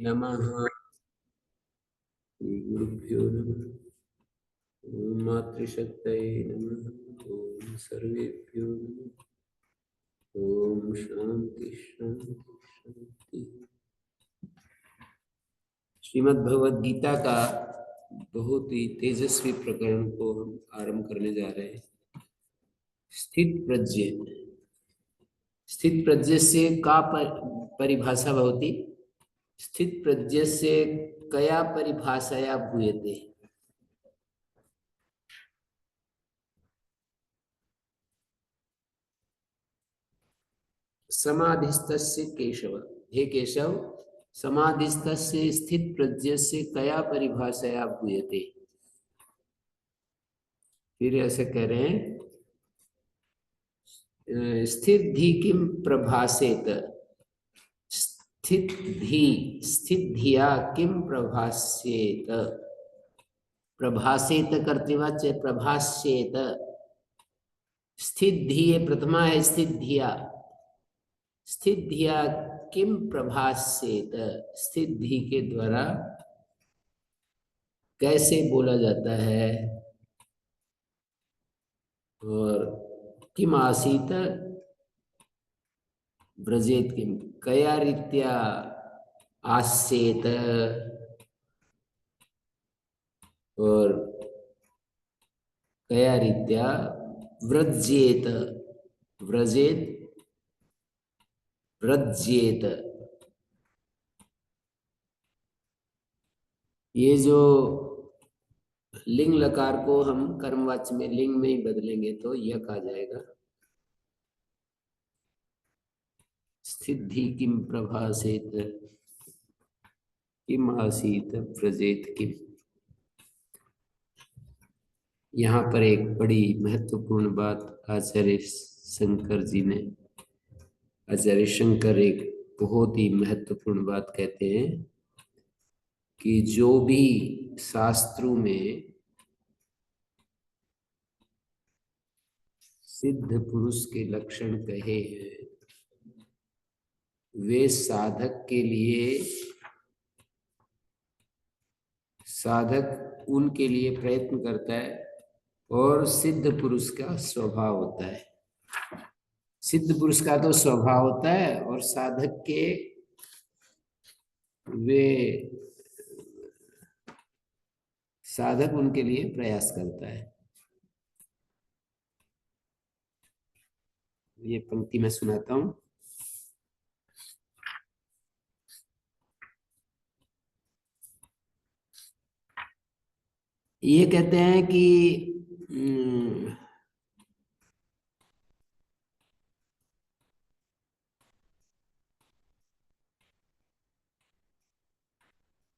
नमः। गुरुभ्यो नमः। ओम मातृशक्तये नमः। ओम सर्वेभ्यो नमः। ओम शांति शांति शांति। श्रीमद् भगवद गीता का बहुत ही तेजस्वी प्रकरण को हम आरंभ करने जा रहे हैं। स्थित प्रज्ञ। स्थित प्रज्ञ से का परिभाषा भवति? स्थित प्रज्ञ से कया परिभाषया भूयते? समाधिस्थस्य केशव। हे केशव, समाधिस्थस्य स्थित प्रज्ञ से कया परिभाषया भूयते? फिर ऐसे कह रहे हैं, स्थित धी किम प्रभासेत? स्थित धिया किम प्रभासेत? प्रभासेत कर्तृवाच्य प्रभास्येत। स्थित धी प्रथमा है, स्थित धिया। स्थित धिया किम प्रभासेत? स्थित धी के द्वारा कैसे बोला जाता है? और किम आसीत व्रजेत किम, कया रीत्या आस्येत और कया रीत्या व्रजेत। व्रजेत व्रजेत। ये जो लिंग लकार को हम कर्मवाच्य में लिंग में ही बदलेंगे तो यह आ जाएगा। स्थिति किम प्रभासेत, किम आसीत व्रजेत किम। यहाँ पर एक बड़ी महत्वपूर्ण बात आचार्य शंकर जी ने, आचार्य शंकर एक बहुत ही महत्वपूर्ण बात कहते हैं कि जो भी शास्त्रों में सिद्ध पुरुष के लक्षण कहे हैं वे साधक के लिए, साधक उनके लिए प्रयत्न करता है और सिद्ध पुरुष का स्वभाव होता है। सिद्ध पुरुष का तो स्वभाव होता है और साधक के वे साधक उनके लिए प्रयास करता है। ये पंक्ति मैं सुनाता हूं। ये कहते हैं कि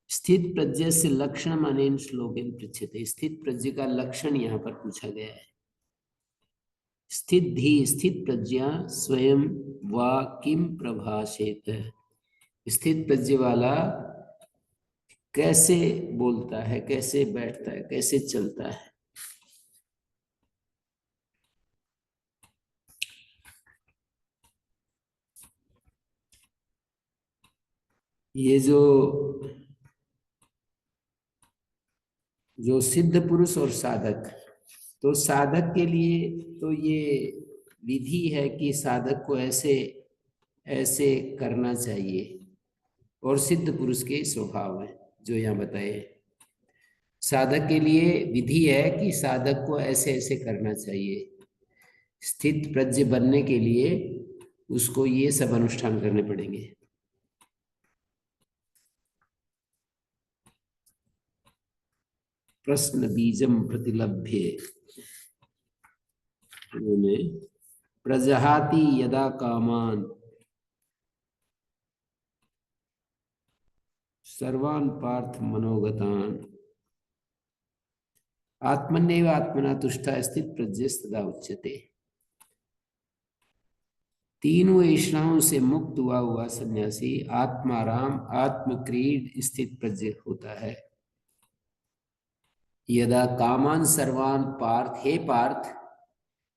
स्थित प्रज्ञ से लक्षण अनेन श्लोकेन पृच्छ्यते। स्थित प्रज्ञ का लक्षण यहाँ पर पूछा गया है। स्थित धी, स्थित प्रज्ञा स्वयं वा किम प्रभाषेत। स्थित प्रज्ञ वाला कैसे बोलता है, कैसे बैठता है, कैसे चलता है? ये जो सिद्ध पुरुष और साधक, तो साधक के लिए तो ये विधि है कि साधक को ऐसे ऐसे करना चाहिए, और सिद्ध पुरुष के स्वभाव है जो यहाँ बताए। साधक के लिए विधि है कि साधक को ऐसे ऐसे करना चाहिए। स्थित प्रज्ञ बनने के लिए उसको ये सब अनुष्ठान करने पड़ेंगे। प्रश्न बीजम प्रतिलभ्ये, उन्होंने प्रजहाति यदा कामान सर्वान पार्थ मनोगतान आत्मन्येव आत्मना तुष्टा स्थित प्रज्ञ सदा उच्यते। तीनों ऐषणाओं से मुक्त हुआ सन्यासी आत्माराम आत्मक्रीड स्थित प्रज्ञ होता है। यदा कामान सर्वान पार्थ, हे पार्थ,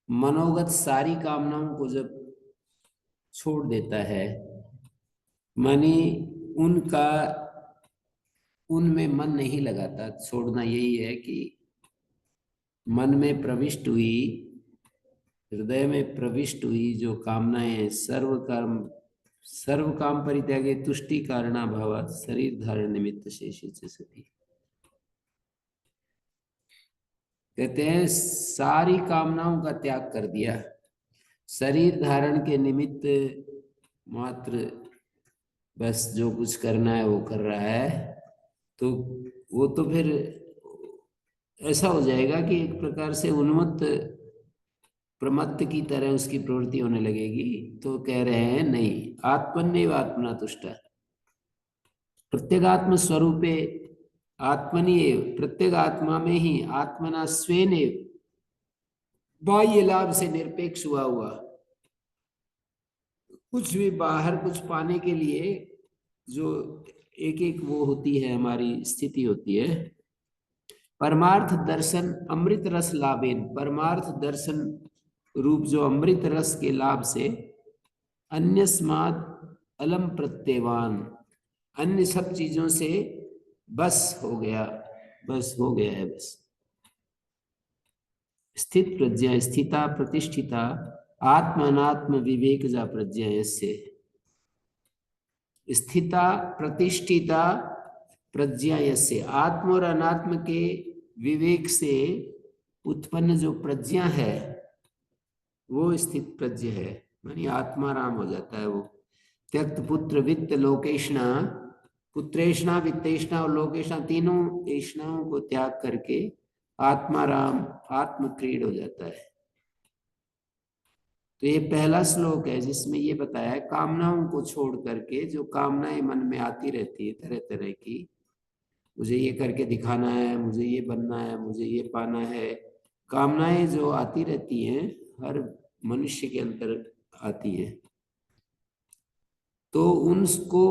मनोगत सारी कामनाओं को जब छोड़ देता है, माने उनका उनमें मन नहीं लगाता। छोड़ना यही है कि मन में प्रविष्ट हुई, हृदय में प्रविष्ट हुई जो कामनाएं, सर्व काम परित्यागे तुष्टि कारणाभावात् शरीर धारण निमित्त शेषे च सति। कहते हैं सारी कामनाओं का त्याग कर दिया, शरीर धारण के निमित्त मात्र बस जो कुछ करना है वो कर रहा है, तो वो तो फिर ऐसा हो जाएगा कि एक प्रकार से उन्मत्त प्रमत्त की तरह उसकी प्रवृत्ति होने लगेगी। तो कह रहे हैं नहीं, आत्मन्येव आत्मना तुष्ट, प्रत्येगात्म स्वरूपे आत्मनि एव, प्रत्येक आत्मा में ही आत्मना स्वेन बाह्य लाभ से निरपेक्ष हुआ कुछ भी बाहर कुछ पाने के लिए जो एक एक वो होती है, हमारी स्थिति होती है। परमार्थ दर्शन अमृत रस लाभेन, परमार्थ दर्शन रूप जो अमृत रस के लाभ से अन्यस्माद अलम प्रत्यवान, अन्य सब चीजों से बस हो गया, बस हो गया है बस। स्थित प्रज्ञा स्थिता प्रतिष्ठिता आत्म अनात्म विवेक जा प्रज्ञा यस्य, स्थिता प्रतिष्ठिता प्रज्ञा यस्य, आत्म और अनात्म के विवेक से उत्पन्न जो प्रज्ञा है वो स्थित प्रज्ञा है, मानी आत्माराम हो जाता है वो। त्यक्त पुत्र वित्त लोकेशना, पुत्रेशना वित्तेशना और लोकेशना, तीनों ऐष्णाओं को त्याग करके आत्माराम आत्म क्रीड हो जाता है। तो ये पहला श्लोक है जिसमें ये बताया है कामनाओं को छोड़ करके, जो कामनाएं मन में आती रहती है तरह तरह की, मुझे ये करके दिखाना है, मुझे ये बनना है, मुझे ये पाना है, कामनाएं जो आती रहती हैं हर मनुष्य के अंदर आती है, तो उनको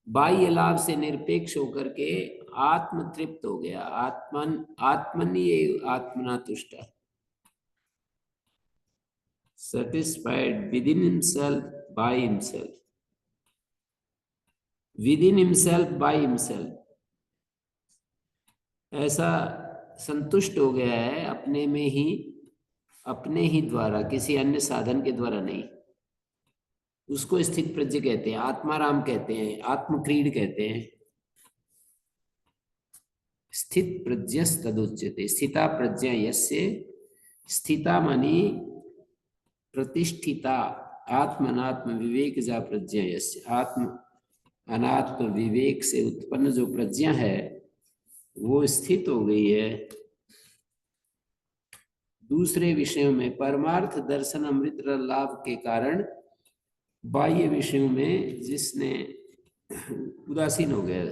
बाह्य लाभ से निरपेक्ष होकर के आत्म तृप्त हो गया, आत्मनि आत्मना तुष्ट, satisfied within himself by himself, within himself by himself, ऐसा संतुष्ट हो गया है अपने में ही, अपने ही द्वारा, किसी अन्य साधन के द्वारा नहीं। उसको स्थित प्रज्ञ कहते हैं, आत्माराम कहते हैं, आत्मक्रीड कहते हैं। स्थित प्रज्ञस तदुच्यते, स्थिता प्रज्ञा यस्य, स्थिता मानी प्रतिष्ठिता आत्म अनात्म विवेक जा प्रज्ञा यस्य, आत्म अनात्म विवेक से उत्पन्न जो प्रज्ञा है वो स्थित हो गई है दूसरे विषयों में। परमार्थ दर्शन अमृत लाभ के कारण बाह्य विषयों में जिसने उदासीन हो गया।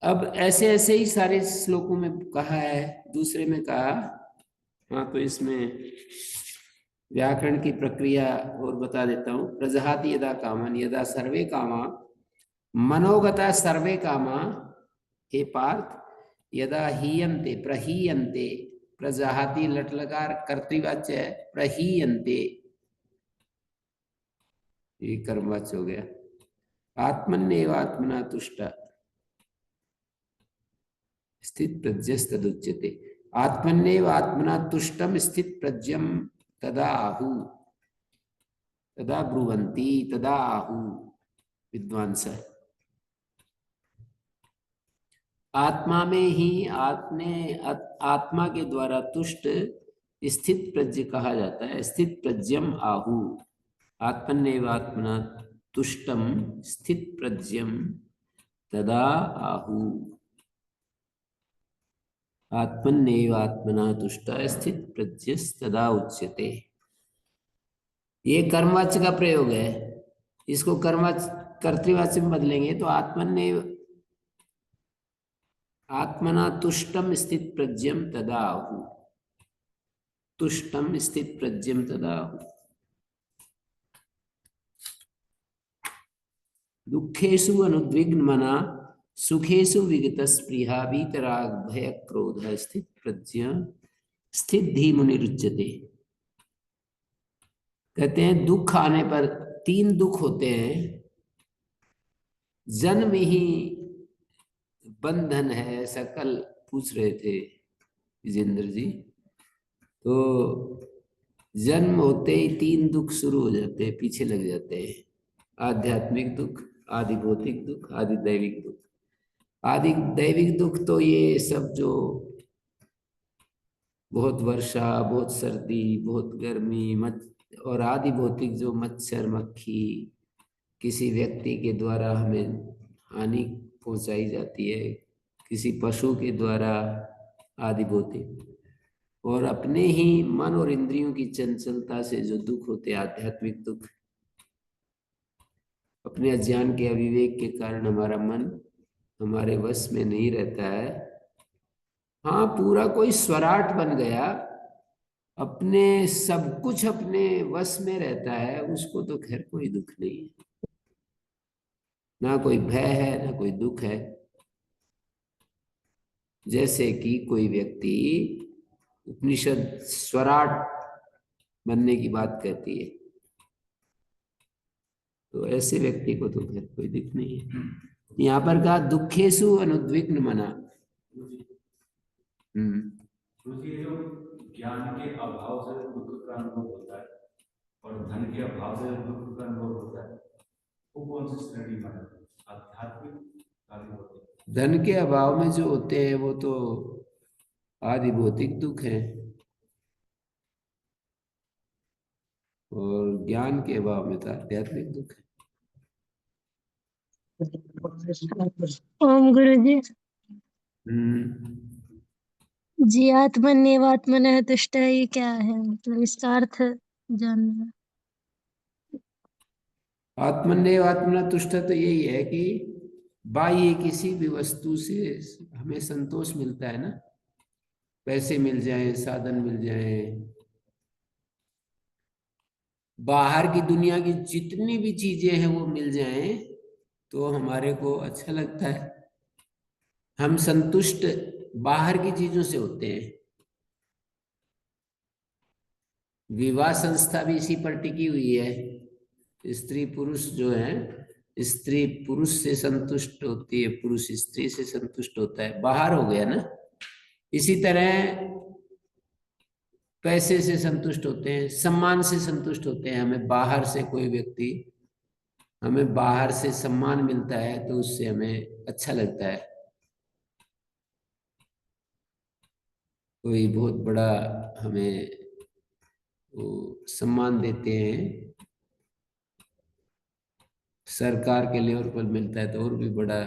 अब ऐसे ऐसे ही सारे श्लोकों में कहा है, दूसरे में कहा, हाँ तो इसमें व्याकरण की प्रक्रिया और बता देता हूं। प्रजहाति यदा कामन, यदा सर्वे कामा मनोगता सर्वे कामा, हे पार्थ, यदा हीयन्ते प्रहीयन्ते, प्रजहाति लट लकार कर्तृवाच्य है, प्रहीयन्ते ये कर्मवाच्य हो गया। आत्मन्येव आत्मना तुष्ट स्थित प्रज्ञस्तदुच्यते, आत्मन्येव आत्मना तुष्टम स्थित प्रज्ञम तदा आहु, तदा ब्रुवन्ति, तदा आहु विद्वांस। आत्मा में ही आत्मा के द्वारा तुष्ट स्थित प्रज्ञ कहा जाता है। स्थित प्रज्ञम आहु, आत्मन्येव आत्मना तुष्टम स्थित प्रज्ञम तदा आहु, आत्मन्येव आत्मना तुष्ट स्थित प्रज्ञस्तदा उच्यते। ये कर्मवाच्य का प्रयोग है, इसको कर्तृवाच्य में बदलेंगे तो आत्मन्येव आत्मना तुष्टम स्थित प्रज्ञम तदा आहु, तुष्टम स्थित प्रज्ञम तदा आहु। दुखेषु अनुद्विग्न मना सुखेषु विगत स्पृहा वीतराग भय क्रोध स्थित प्रज्ञा स्थित धी मुनिरुच्यते। कहते हैं दुख आने पर, तीन दुख होते हैं जन्म ही बंधन है, ऐसा कल पूछ रहे थे विजेंद्र जी। तो जन्म होते ही 3 दुख शुरू हो जाते हैं, पीछे लग जाते हैं। आध्यात्मिक दुख, आदि भौतिक दुख, आदि दैविक दुख। आदि दैविक दुख तो ये सब जो बहुत वर्षा, बहुत सर्दी, बहुत गर्मी, और आदि भौतिक जो मच्छर मक्खी, किसी व्यक्ति के द्वारा हमें हानि पहुंचाई जाती है, किसी पशु के द्वारा, आदि भौतिक, और अपने ही मन और इंद्रियों की चंचलता से जो दुख होते हैं, आध्यात्मिक दुख। अपने अज्ञान के अविवेक के कारण हमारा मन हमारे वश में नहीं रहता है। हाँ, पूरा कोई स्वराट बन गया, अपने सब कुछ अपने वश में रहता है, उसको तो खैर कोई दुख नहीं है, ना कोई भय है ना कोई दुख है। जैसे कि कोई व्यक्ति, उपनिषद स्वराट बनने की बात कहती है, तो ऐसे व्यक्ति को तो फिर कोई दुख नहीं है। यहाँ पर कहा दुखेशु अनुद्विग्न मना। हम्म। तो ये जो ज्ञान के अभाव से दुख का अनुभव होता है और धन के अभाव से दुख का अनुभव होता है, वो कौन सी श्रेणी में है? आध्यात्मिक, आदि भौतिक? धन के अभाव में जो होते हैं वो तो आदि भौतिक दुख है, और ज्ञान के अभाव में तो आध्यात्मिक दुख है। ओम गुरु जी। हम्म। जी आत्मन्येवात्मनः तुष्टः, ये क्या है, मतलब इसका अर्थ जानना। आत्मन्येव आत्मना तुष्ट तो यही है कि बाह्य किसी भी वस्तु से हमें संतोष मिलता है ना, पैसे मिल जाएं, साधन मिल जाएं, बाहर की दुनिया की जितनी भी चीजें हैं वो मिल जाएं, तो हमारे को अच्छा लगता है। हम संतुष्ट बाहर की चीजों से होते हैं। विवाह संस्था भी इसी पर टिकी हुई है। स्त्री पुरुष जो है, स्त्री पुरुष से संतुष्ट होती है, पुरुष स्त्री से संतुष्ट होता है, बाहर हो गया ना। इसी तरह पैसे से संतुष्ट होते हैं, सम्मान से संतुष्ट होते हैं। हमें बाहर से कोई व्यक्ति, हमें बाहर से सम्मान मिलता है तो उससे हमें अच्छा लगता है। कोई बहुत बड़ा हमें वो सम्मान देते हैं, सरकार के लेवल पर मिलता है तो और भी बड़ा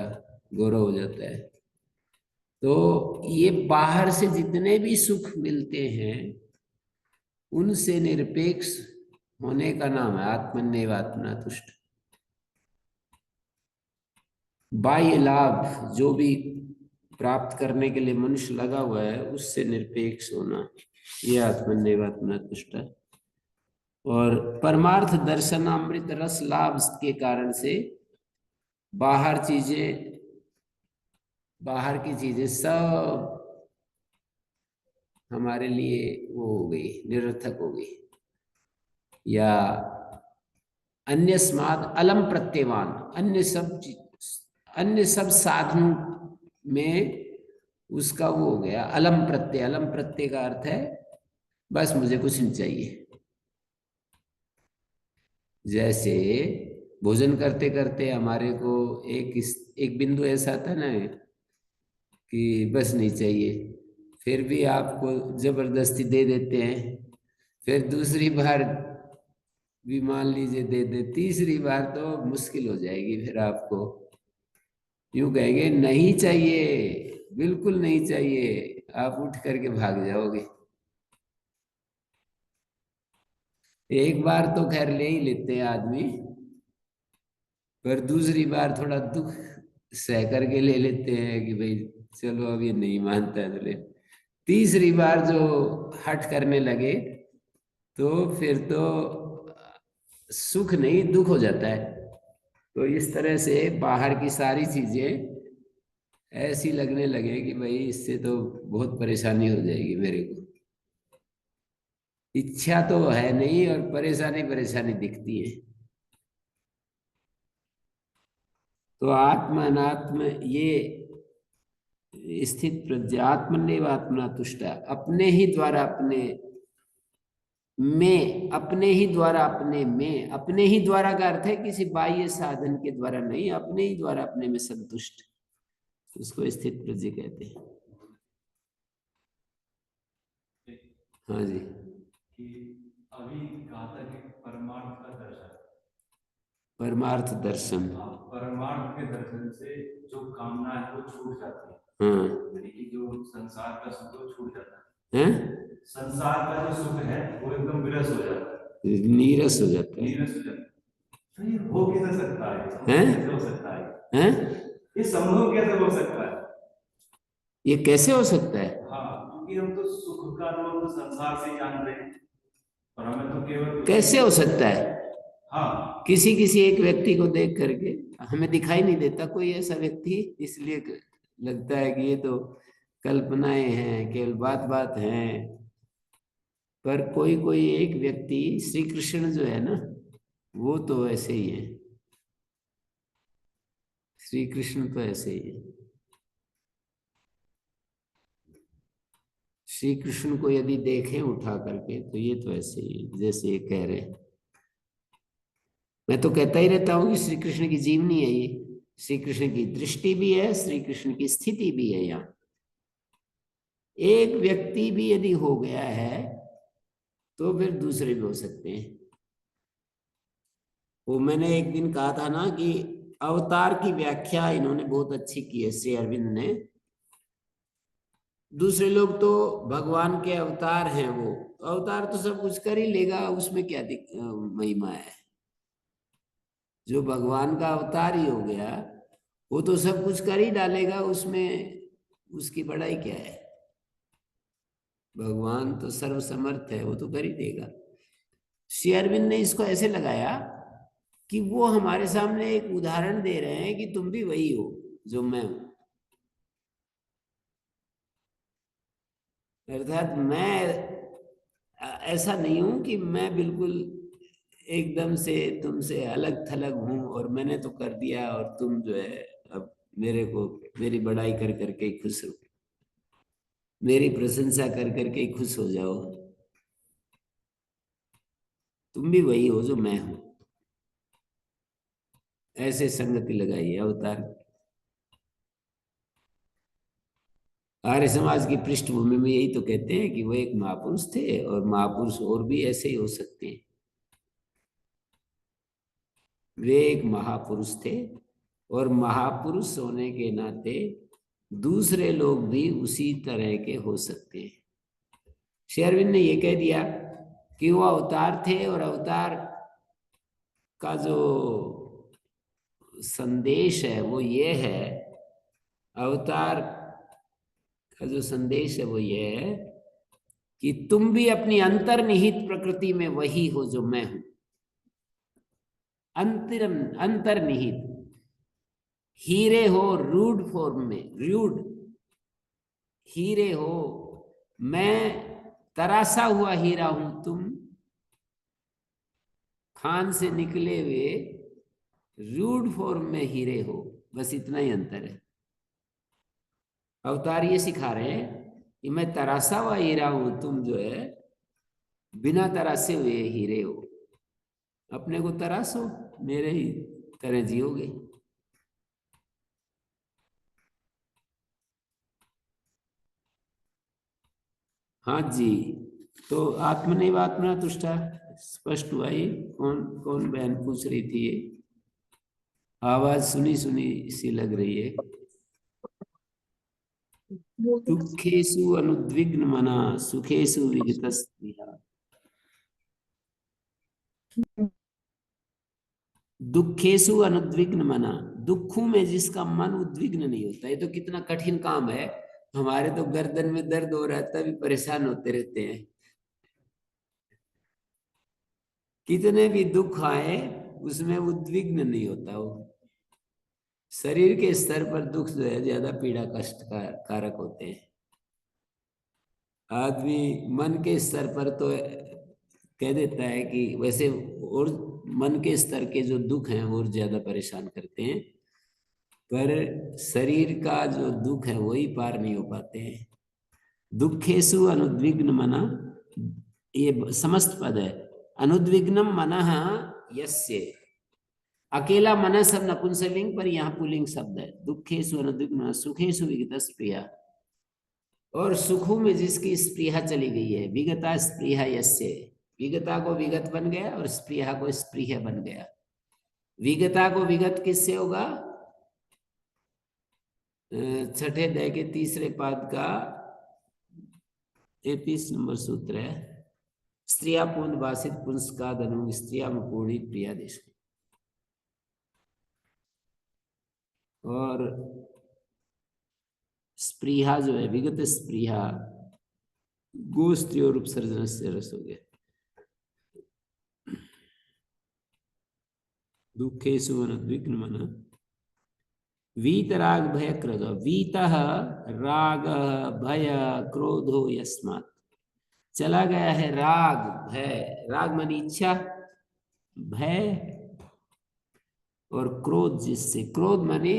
गौरव हो जाता है। तो ये बाहर से जितने भी सुख मिलते हैं उनसे निरपेक्ष होने का नाम है आत्मन्येवात्मना तुष्ट। बाह्य लाभ जो भी प्राप्त करने के लिए मनुष्य लगा हुआ है उससे निरपेक्ष होना, यह आत्मन्येवात्मना तुष्ट है। और परमार्थ दर्शनामृत रस लाभ के कारण से बाहर की चीजें सब हमारे लिए वो हो गई, निरर्थक हो गई। या अन्य स्माद अलम प्रत्यवान, अन्य सब साधनों में उसका वो हो गया अलम प्रत्यय। अलम प्रत्यय का अर्थ है बस मुझे कुछ नहीं चाहिए। जैसे भोजन करते करते हमारे को एक बिंदु ऐसा आता है ना कि बस नहीं चाहिए, फिर भी आपको जबरदस्ती दे देते हैं। फिर दूसरी बार भी मान लीजिए दे दे, तीसरी बार तो मुश्किल हो जाएगी, फिर आपको यूं कहेंगे नहीं चाहिए, बिल्कुल नहीं चाहिए, आप उठ करके भाग जाओगे। एक बार तो खैर ले ही लेते हैं आदमी, पर दूसरी बार थोड़ा दुख सह करके ले लेते हैं कि भाई चलो अब ये नहीं मानता है तो ले। तीसरी बार जो हट करने लगे तो फिर तो सुख नहीं दुख हो जाता है। तो इस तरह से बाहर की सारी चीजें ऐसी लगने लगे कि भाई इससे तो बहुत परेशानी हो जाएगी मेरे को। इच्छा तो है नहीं और परेशानी परेशानी दिखती है। तो आत्म अनात्म ये स्थित प्रज्ञात्मन्येव आत्मना तुष्ट, अपने ही द्वारा अपने में, अपने ही द्वारा अपने में, अपने ही द्वारा का अर्थ है किसी बाह्य साधन के द्वारा नहीं, अपने ही द्वारा अपने में संतुष्ट, उसको स्थित प्रज्ञ कहते हैं। हाँ जी। कि अभी कहा था कि परमार्थ का दर्शन, परमार्थ दर्शन, परमार्थ के दर्शन से जो कामना है वो छूट जाती है। हाँ, यानी कि जो संसार का सुख वो छूट जाता है, हैं? संसार का जो सुख है वो एकदम विरस हो जाता है, नीरस हो जाता है। नीरस हो जाता है। तो ये हो कैसे सकता है, हैं? कैसे हो सकता है, हैं? ये संभव कैसे हो सकता है? ये कैसे हो सकता है? हाँ, क्योंकि हम तो सुख का अनुभव तो संसार से ही जान रहे हैं, और हमें तो केवल कैसे हो सकता है? हाँ, किसी किसी एक व्यक्ति को देख करके हमें दिखाई नहीं देता कोई ऐसा व्यक्ति, इसलिए लगता है कि ये तो कल्पनाएं हैं, केवल बात बात हैं। पर कोई कोई एक व्यक्ति, श्री कृष्ण जो है ना, वो तो ऐसे ही है। श्री कृष्ण तो ऐसे ही है। श्री कृष्ण को यदि देखें उठा करके तो ये तो ऐसे ही है जैसे ये कह रहे हैं। मैं तो कहता ही रहता हूँ कि श्री कृष्ण की जीवनी है ये, श्री कृष्ण की दृष्टि भी है, श्री कृष्ण की स्थिति भी है। यहाँ एक व्यक्ति भी यदि हो गया है तो फिर दूसरे भी हो सकते हैं। वो मैंने एक दिन कहा था ना कि अवतार की व्याख्या इन्होंने बहुत अच्छी की है, श्री अरविंद ने। दूसरे लोग तो भगवान के अवतार हैं, वो अवतार तो सब कुछ कर ही लेगा, उसमें क्या महिमा है। जो भगवान का अवतार ही हो गया वो तो सब कुछ कर ही डालेगा, उसमें उसकी बड़ाई क्या है। भगवान तो सर्वसमर्थ है, वो तो कर ही देगा। श्री अरविंद ने इसको ऐसे लगाया कि वो हमारे सामने एक उदाहरण दे रहे हैं कि तुम भी वही हो जो मैं हूं। अर्थात मैं ऐसा नहीं हूं कि मैं बिल्कुल एकदम से तुमसे अलग थलग हूं और मैंने तो कर दिया और तुम जो है अब मेरे को मेरी बड़ाई कर करके ही खुश हो, मेरी प्रशंसा कर करके ही खुश हो जाओ। तुम भी वही हो जो मैं हूं, ऐसे संगति लगाइए अवतार। आर्य समाज की पृष्ठभूमि में यही तो कहते हैं कि वो एक महापुरुष थे और महापुरुष और भी ऐसे ही हो सकते हैं। वे एक महापुरुष थे और महापुरुष होने के नाते दूसरे लोग भी उसी तरह के हो सकते हैं। श्री अरविंद ने यह कह दिया कि वो अवतार थे और अवतार का जो संदेश है वो ये है, अवतार का जो संदेश है वो ये है कि तुम भी अपनी अंतर्निहित प्रकृति में वही हो जो मैं हूं। अंतर्निहित हीरे हो रूड फॉर्म में, रूड हीरे हो, मैं तरासा हुआ हीरा हूं, तुम खान से निकले हुए रूड फॉर्म में हीरे हो। बस इतना ही अंतर है। अवतार ये सिखा रहे हैं कि मैं तरासा हुआ हीरा हूं, तुम जो है बिना तरासे हुए हीरे हो। अपने को तरासो, मेरे ही तरह जियोगे। हाँ जी। तो आत्मनैव आत्मना तुष्टा स्पष्ट हुआ ये। कौन कौन बहन पूछ रही थी ये? आवाज सुनी सुनी सी लग रही है। दुखेषु अनुद्विग्न मना सुखेषु विगत स्पृहा। दुखेषु अनुद्विग्न मना, दुखों में जिसका मन उद्विग्न नहीं होता। ये तो कितना कठिन काम है। हमारे तो गर्दन में दर्द हो रहा है तभी परेशान होते रहते हैं। कितने भी दुख आए उसमें उद्विग्न नहीं होता वो। शरीर के स्तर पर दुख जो है ज्यादा पीड़ा कष्ट का कारक होते हैं। आदमी मन के स्तर पर तो कह देता है कि वैसे और मन के स्तर के जो दुख हैं वो ज्यादा परेशान करते हैं। पर शरीर का जो दुख है वही पार नहीं हो पाते हैं। दुखेषु अनुद्विग्न मना, ये समस्त पद है। अनुद्विग्नम मनः यस्य, अकेला मन सब नपुंसकलिंग, पर यहाँ पुल्लिंग शब्द है। दुखेषु अनुद्विग्न, सुखेषु विगत स्प्रिया, और सुखों में जिसकी स्प्रिया चली गई है। विगता स्प्रिया यस्य, विगता को विगत बन गया और स्प्रिया को स्प्रिया बन गया। विगता को विगत किससे होगा? छठे अध्याय के तीसरे पाद का 33 नंबर सूत्र है। स्त्रिया पूर्ण वासित पुंस्का धनु स्त्रिया में पूर्णी प्रिया देश। और स्प्रिया जो है विगत स्प्रिया गो स्त्री और उपसर्जन से रस हो गया। दुखेषु अनुद्विग्न मन, वीतराग भय क्रोध, वीतः राग भय क्रोधो यस्मात्, चला गया है राग भय, राग मानी इच्छा, भय और क्रोध जिससे, क्रोध माने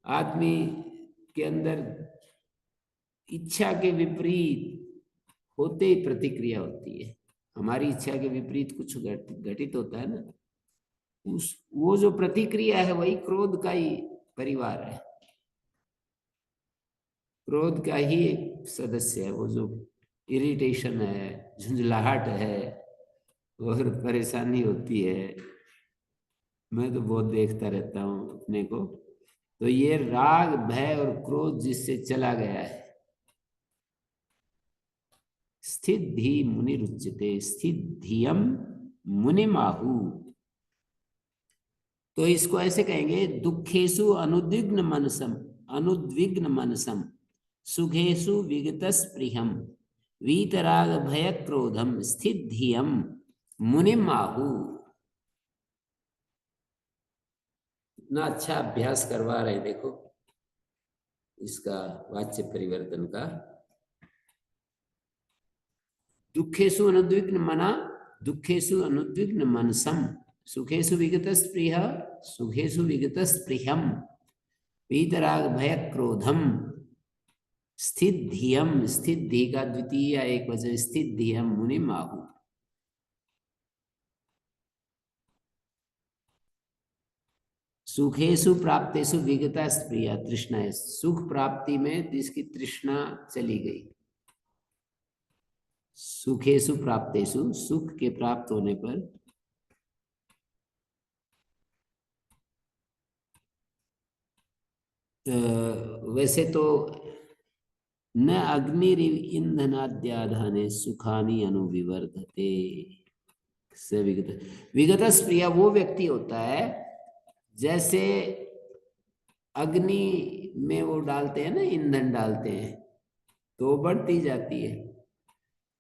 आदमी के अंदर इच्छा के विपरीत होते ही प्रतिक्रिया होती है। हमारी इच्छा के विपरीत कुछ घटित होता है ना, उस वो जो प्रतिक्रिया है वही क्रोध का ही परिवार है, क्रोध का ही एक सदस्य है। वो जो इरिटेशन है, झुंझलाहट है और परेशानी होती है, मैं तो बहुत देखता रहता हूँ अपने को। तो ये राग भय और क्रोध जिससे चला गया है, स्थित धी मुनि रुच्यते, स्थित धियम मुनिमाहु। तो इसको ऐसे कहेंगे, दुखेषु अनुद्विग्न मनसम, अनुद्विग्न मनसम, सुखेषु विगत स्पृहम, वीतराग भय क्रोधम, स्थित धियम मुनिमाहु। इतना अच्छा अभ्यास करवा रहे, देखो इसका वाच्य परिवर्तन का। दुखेषु अनुद्विग्न मना, दुखेषु अनुद्विग्न मनसम, सुखेषु विगत स्पृह, सुखेषु विगत स्पृहम, वीतराग भय क्रोधम, स्थित धियम, स्थित धी का द्वितीय एक वचन स्थित धियम मुनिमाहु। सुखेषु प्राप्तेषु विगता स्प्रिया तृष्णा है, सुख प्राप्ति में जिसकी तृष्णा चली गई। सुखेषु प्राप्तेषु, सुख के प्राप्त होने पर, वैसे तो न अग्निरिव ईंधनाद्याधाने सुखानि अनुविवर्धते से विगत, विगत स्प्रिया वो व्यक्ति होता है जैसे अग्नि में वो डालते हैं ना, ईंधन डालते हैं तो बढ़ती जाती है।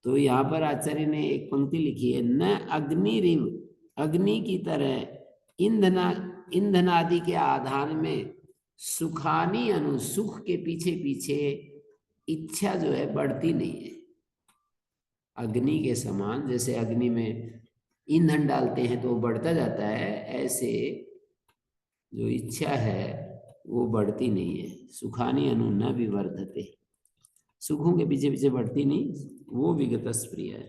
तो यहाँ पर आचार्य ने एक पंक्ति लिखी है, न अग्निरिव, अग्नि की तरह ईंधन आदि के आधान में सुखानी अनु, सुख के पीछे पीछे इच्छा जो है बढ़ती नहीं है। अग्नि के समान, जैसे अग्नि में ईंधन डालते हैं तो वो बढ़ता जाता है, ऐसे जो इच्छा है वो बढ़ती नहीं है। सुखानी अनु न विवर्धते, सुखों के पीछे पीछे बढ़ती नहीं, वो विगत स्प्रिय है।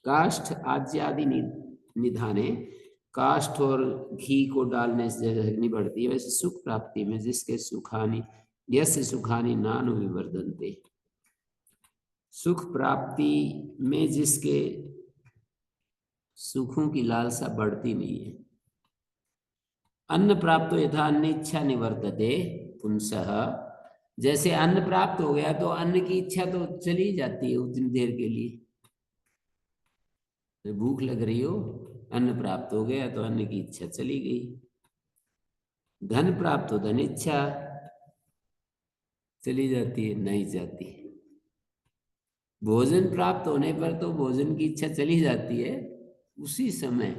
काष्ठ आज्यादि निधाने, काष्ठ और घी को डालने से जैसे अग्नि बढ़ती है, वैसे सुख प्राप्ति में जिसके सुखानी, यस्य सुखानी नानु विवर्धन्ते, सुख प्राप्ति में जिसके सुखों की लालसा बढ़ती नहीं है। अन्न प्राप्त हो यथा अन्न इच्छा निवर्तते पुंसः, जैसे अन्न प्राप्त हो गया तो अन्न की इच्छा तो चली जाती है उतनी देर के लिए। तो भूख लग रही हो, अन्न प्राप्त हो गया तो अन्न की इच्छा चली गई। धन प्राप्त हो, धन इच्छा चली जाती है, नहीं जाती। भोजन प्राप्त होने पर तो भोजन की इच्छा चली जाती है उसी समय,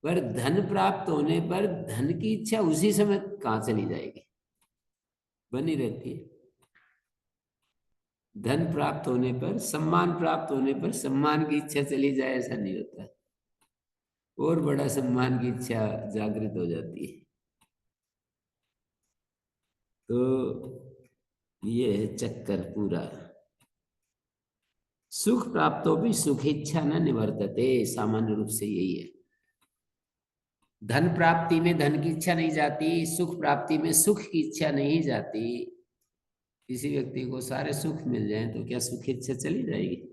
पर धन प्राप्त होने पर धन की इच्छा उसी समय कहाँ चली जाएगी, बनी रहती है। धन प्राप्त होने पर, सम्मान प्राप्त होने पर सम्मान की इच्छा चली जाए ऐसा नहीं होता। और बड़ा सम्मान की इच्छा जागृत हो जाती है। तो ये है चक्कर पूरा। सुख प्राप्तो भी सुख इच्छा न निवर्तते, सामान्य रूप से यही है। धन प्राप्ति में धन की इच्छा नहीं जाती, सुख प्राप्ति में सुख की इच्छा नहीं जाती। किसी व्यक्ति को सारे सुख मिल जाएं तो क्या सुख इच्छा चली जाएगी?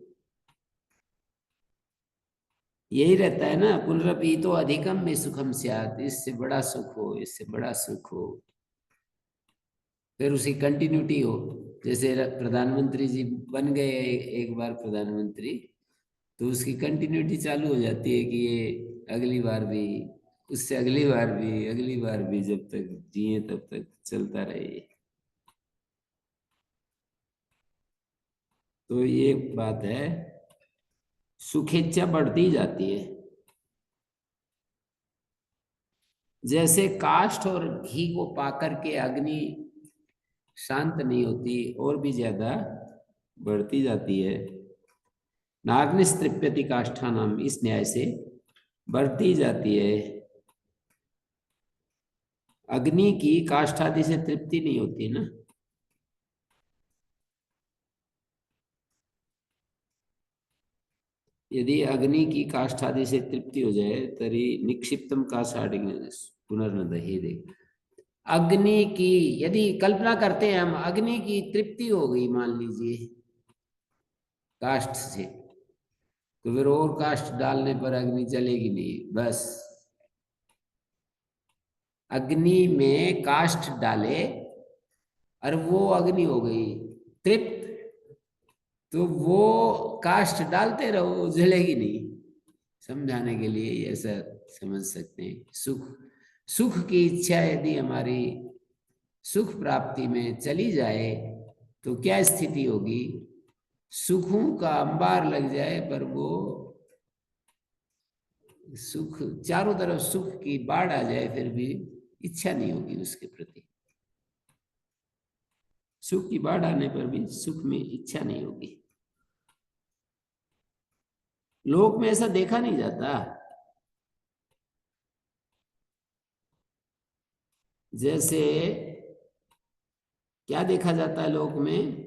यही रहता है ना, पुनरपि तो अधिकम में सुखम स्यात्, इससे बड़ा सुख हो, इससे बड़ा सुख हो, फिर उसकी कंटिन्यूटी हो। जैसे प्रधानमंत्री जी बन गए एक बार प्रधानमंत्री, तो उसकी कंटिन्यूटी चालू हो जाती है कि ये अगली बार भी, उससे अगली बार भी, अगली बार भी, जब तक जिए तब तक चलता रहे। तो ये बात है, सुखेच्छा बढ़ती जाती है। जैसे काष्ठ और घी को पाकर के अग्नि शांत नहीं होती, और भी ज्यादा बढ़ती जाती है। नाग्निस्तृप्यति काष्ठानाम, इस न्याय से बढ़ती जाती है। अग्नि की काष्ठ आदि से तृप्ति नहीं होती ना। यदि अग्नि की काष्ठ आदि से तृप्ति हो जाए तरी निक्षिप्तम काष्ठाग्नि पुनर्न दह्यते। अग्नि की यदि कल्पना करते हैं हम, अग्नि की तृप्ति हो गई मान लीजिए काष्ठ से, तो फिर और काष्ठ डालने पर अग्नि जलेगी नहीं। बस अग्नि में काष्ठ डाले और वो अग्नि हो गई तृप्त, तो वो काष्ठ डालते रहो, जलेगी नहीं। समझाने के लिए ऐसा समझ सकते हैं। सुख सुख की इच्छा यदि हमारी सुख प्राप्ति में चली जाए तो क्या स्थिति होगी? सुखों का अंबार लग जाए पर वो सुख, चारों तरफ सुख की बाढ़ आ जाए, फिर भी इच्छा नहीं होगी उसके प्रति। सुख की बाढ़ आने पर भी सुख में इच्छा नहीं होगी। लोक में ऐसा देखा नहीं जाता। जैसे क्या देखा जाता है लोक में?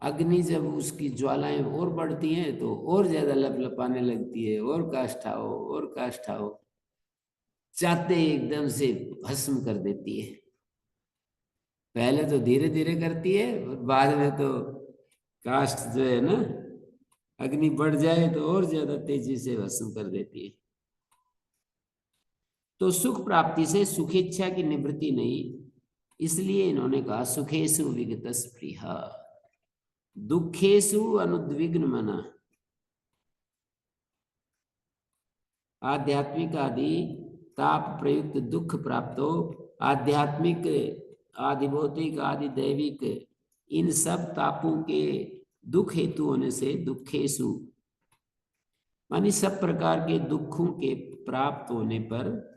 अग्नि जब उसकी ज्वालाएं और बढ़ती हैं तो और ज्यादा लपलपाने लगती है, और काष्ठा हो, और काष्ठा हो, चाहते ही एकदम से भस्म कर देती है। पहले तो धीरे धीरे करती है, बाद में तो काष्ठ जो है ना, अग्नि बढ़ जाए तो और ज्यादा तेजी से भस्म कर देती है। तो सुख प्राप्ति से सुखेच्छा की निवृत्ति नहीं, इसलिए इन्होंने कहा सुखेषु विगत स्पृहा, दुखेषु अनुद्विग्न मना। आध्यात्मिक आदि ताप प्रयुक्त दुख प्राप्त हो, आध्यात्मिक आदि भौतिक आदि दैविक, इन सब तापों के दुख हेतु होने से दुखेषु, मानी सब प्रकार के दुखों के प्राप्त होने पर,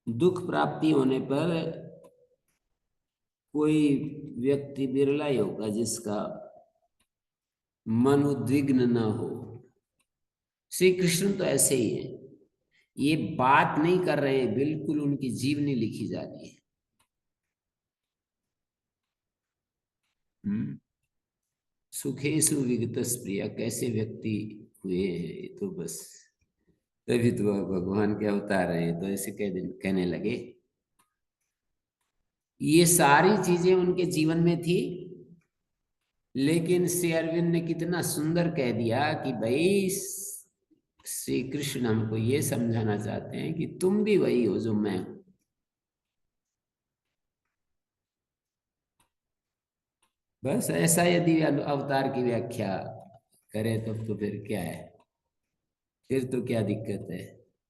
दुख प्राप्ति होने पर कोई व्यक्ति बिरला ही होगा जिसका मन उद्विग्न न हो। श्री कृष्ण तो ऐसे ही है, ये बात नहीं कर रहे, बिल्कुल उनकी जीवनी लिखी जा रही है। सुखेषु विगत प्रिया, कैसे व्यक्ति हुए हैं ये तो बस, तभी तो भगवान के अवतार है, तो ऐसे कहने लगे। ये सारी चीजें उनके जीवन में थी, लेकिन श्री अरविंद ने कितना सुंदर कह दिया कि भाई श्री कृष्ण हमको ये समझाना चाहते हैं कि तुम भी वही हो जो मैं हूं। बस ऐसा यदि अवतार की व्याख्या करें तब तो फिर क्या है, फिर तो क्या दिक्कत है?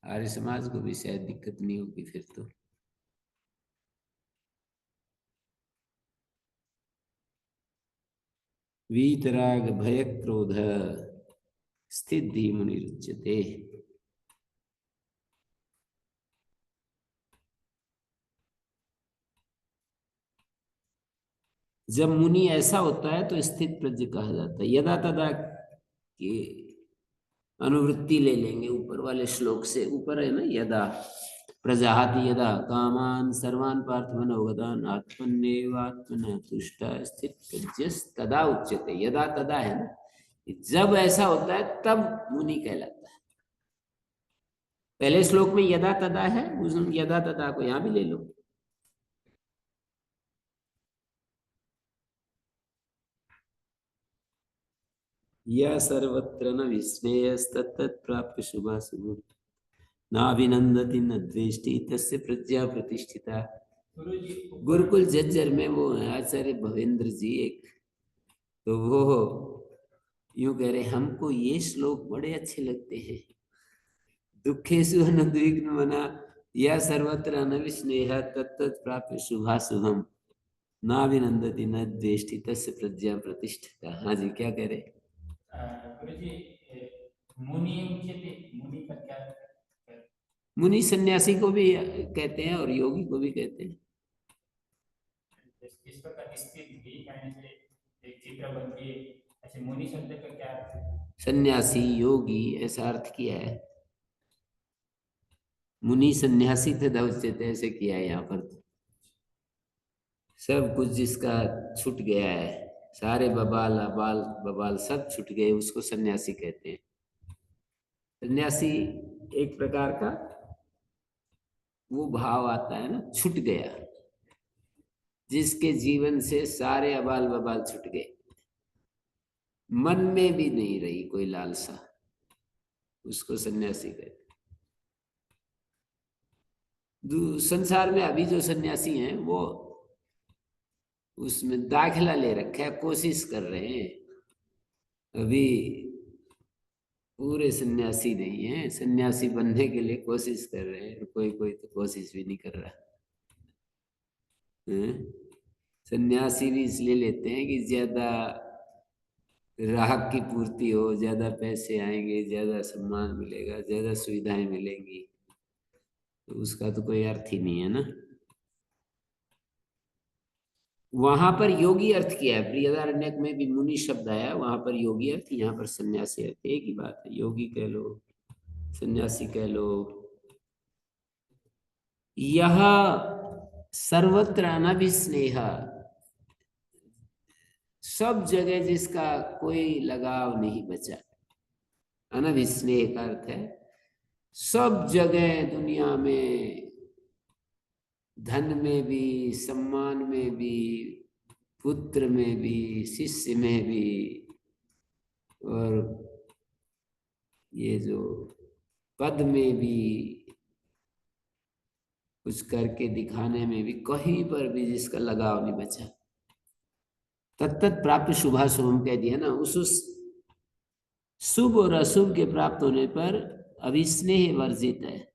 आर्य समाज को भी शायद दिक्कत नहीं होगी फिर तो। वीतराग भय क्रोध स्थिति मुनिरुच्यते। जब मुनि ऐसा होता है तो स्थित प्रज्ञ कहा जाता है। यदा तदा की अनुवृत्ति ले लेंगे ऊपर वाले श्लोक से, ऊपर है ना, यदा प्रजाहाति यदा कामान सर्वान पार्थ मनोगतान आत्मन्नेवात्मना तुष्टा स्थित प्रज्ञस् तदा उच्यते। यदा तदा है ना, जब ऐसा होता है तब मुनि कहलाता है। पहले श्लोक में यदा तदा है, उस यदा तदा को यहां भी ले लो। या सर्वत्र न विस्मयस्तत्तत् प्राप्य शुभाशुभम् नाभिनंदति न द्वेष्टि तस्य प्रज्ञा प्रतिष्ठिता। गुरुकुल झज्जर में वो है आचार्य भवेंद्र जी एक, तो वो यूं कह रहे, हमको ये श्लोक बड़े अच्छे लगते हैं। दुखेषु अनुद्विग्न मना या सर्वत्र अनविस्नेह तत्तत् प्राप्य शुभाशुभम् नाभिनंदति न द्वेष्टि तस्य प्रज्ञा प्रतिष्ठिता। हाँ जी, क्या कह रहे? गुरुजी, मुनि उच्यते, मुनि का क्या है? मुनि सन्यासी को भी कहते हैं और योगी को भी कहते हैं। इस प्रकार स्थित भी कहने से एक चित्र बनती है, ऐसे मुनि शब्द का क्या अर्थ है? सन्यासी योगी ऐसा अर्थ किया है। मुनि सन्यासी तथा उच्यते ऐसे किया है यहाँ पर। सब कुछ जिसका छूट गया है, सारे बबाल अबाल बबाल सब छूट गए, उसको सन्यासी कहते हैं। सन्यासी एक प्रकार का वो भाव आता है ना, छूट गया, जिसके जीवन से सारे अबाल बबाल छूट गए, मन में भी नहीं रही कोई लालसा, उसको सन्यासी कहते हैं। संसार में अभी जो सन्यासी हैं वो उसमें दाखिला ले रखा है, कोशिश कर रहे हैं, अभी पूरे सन्यासी नहीं है, सन्यासी बनने के लिए कोशिश कर रहे हैं, कोई कोई तो कोशिश भी नहीं कर रहा है। सन्यासी भी इसलिए लेते हैं कि ज्यादा राहत की पूर्ति हो, ज्यादा पैसे आएंगे, ज्यादा सम्मान मिलेगा, ज्यादा सुविधाएं मिलेंगी, तो उसका तो कोई अर्थ ही नहीं है ना। वहां पर योगी अर्थ किया है, बृहदारण्यक में भी मुनि शब्द आया, वहां पर योगी अर्थ, यहाँ पर सन्यासी अर्थ, एक ही बात है, योगी कह लो सन्यासी कह लो। यह सर्वत्र अनभिस्नेह, सब जगह जिसका कोई लगाव नहीं बचा। अनभिस्नेह का अर्थ है सब जगह दुनिया में, धन में भी, सम्मान में भी, पुत्र में भी, शिष्य में भी, और ये जो पद में भी, कुछ करके दिखाने में भी, कहीं पर भी जिसका लगाव नहीं बचा। तत्तत् प्राप्त शुभाशुभम कह दिया ना, उस शुभ और अशुभ के प्राप्त होने पर अभिस्नेह वर्जित है।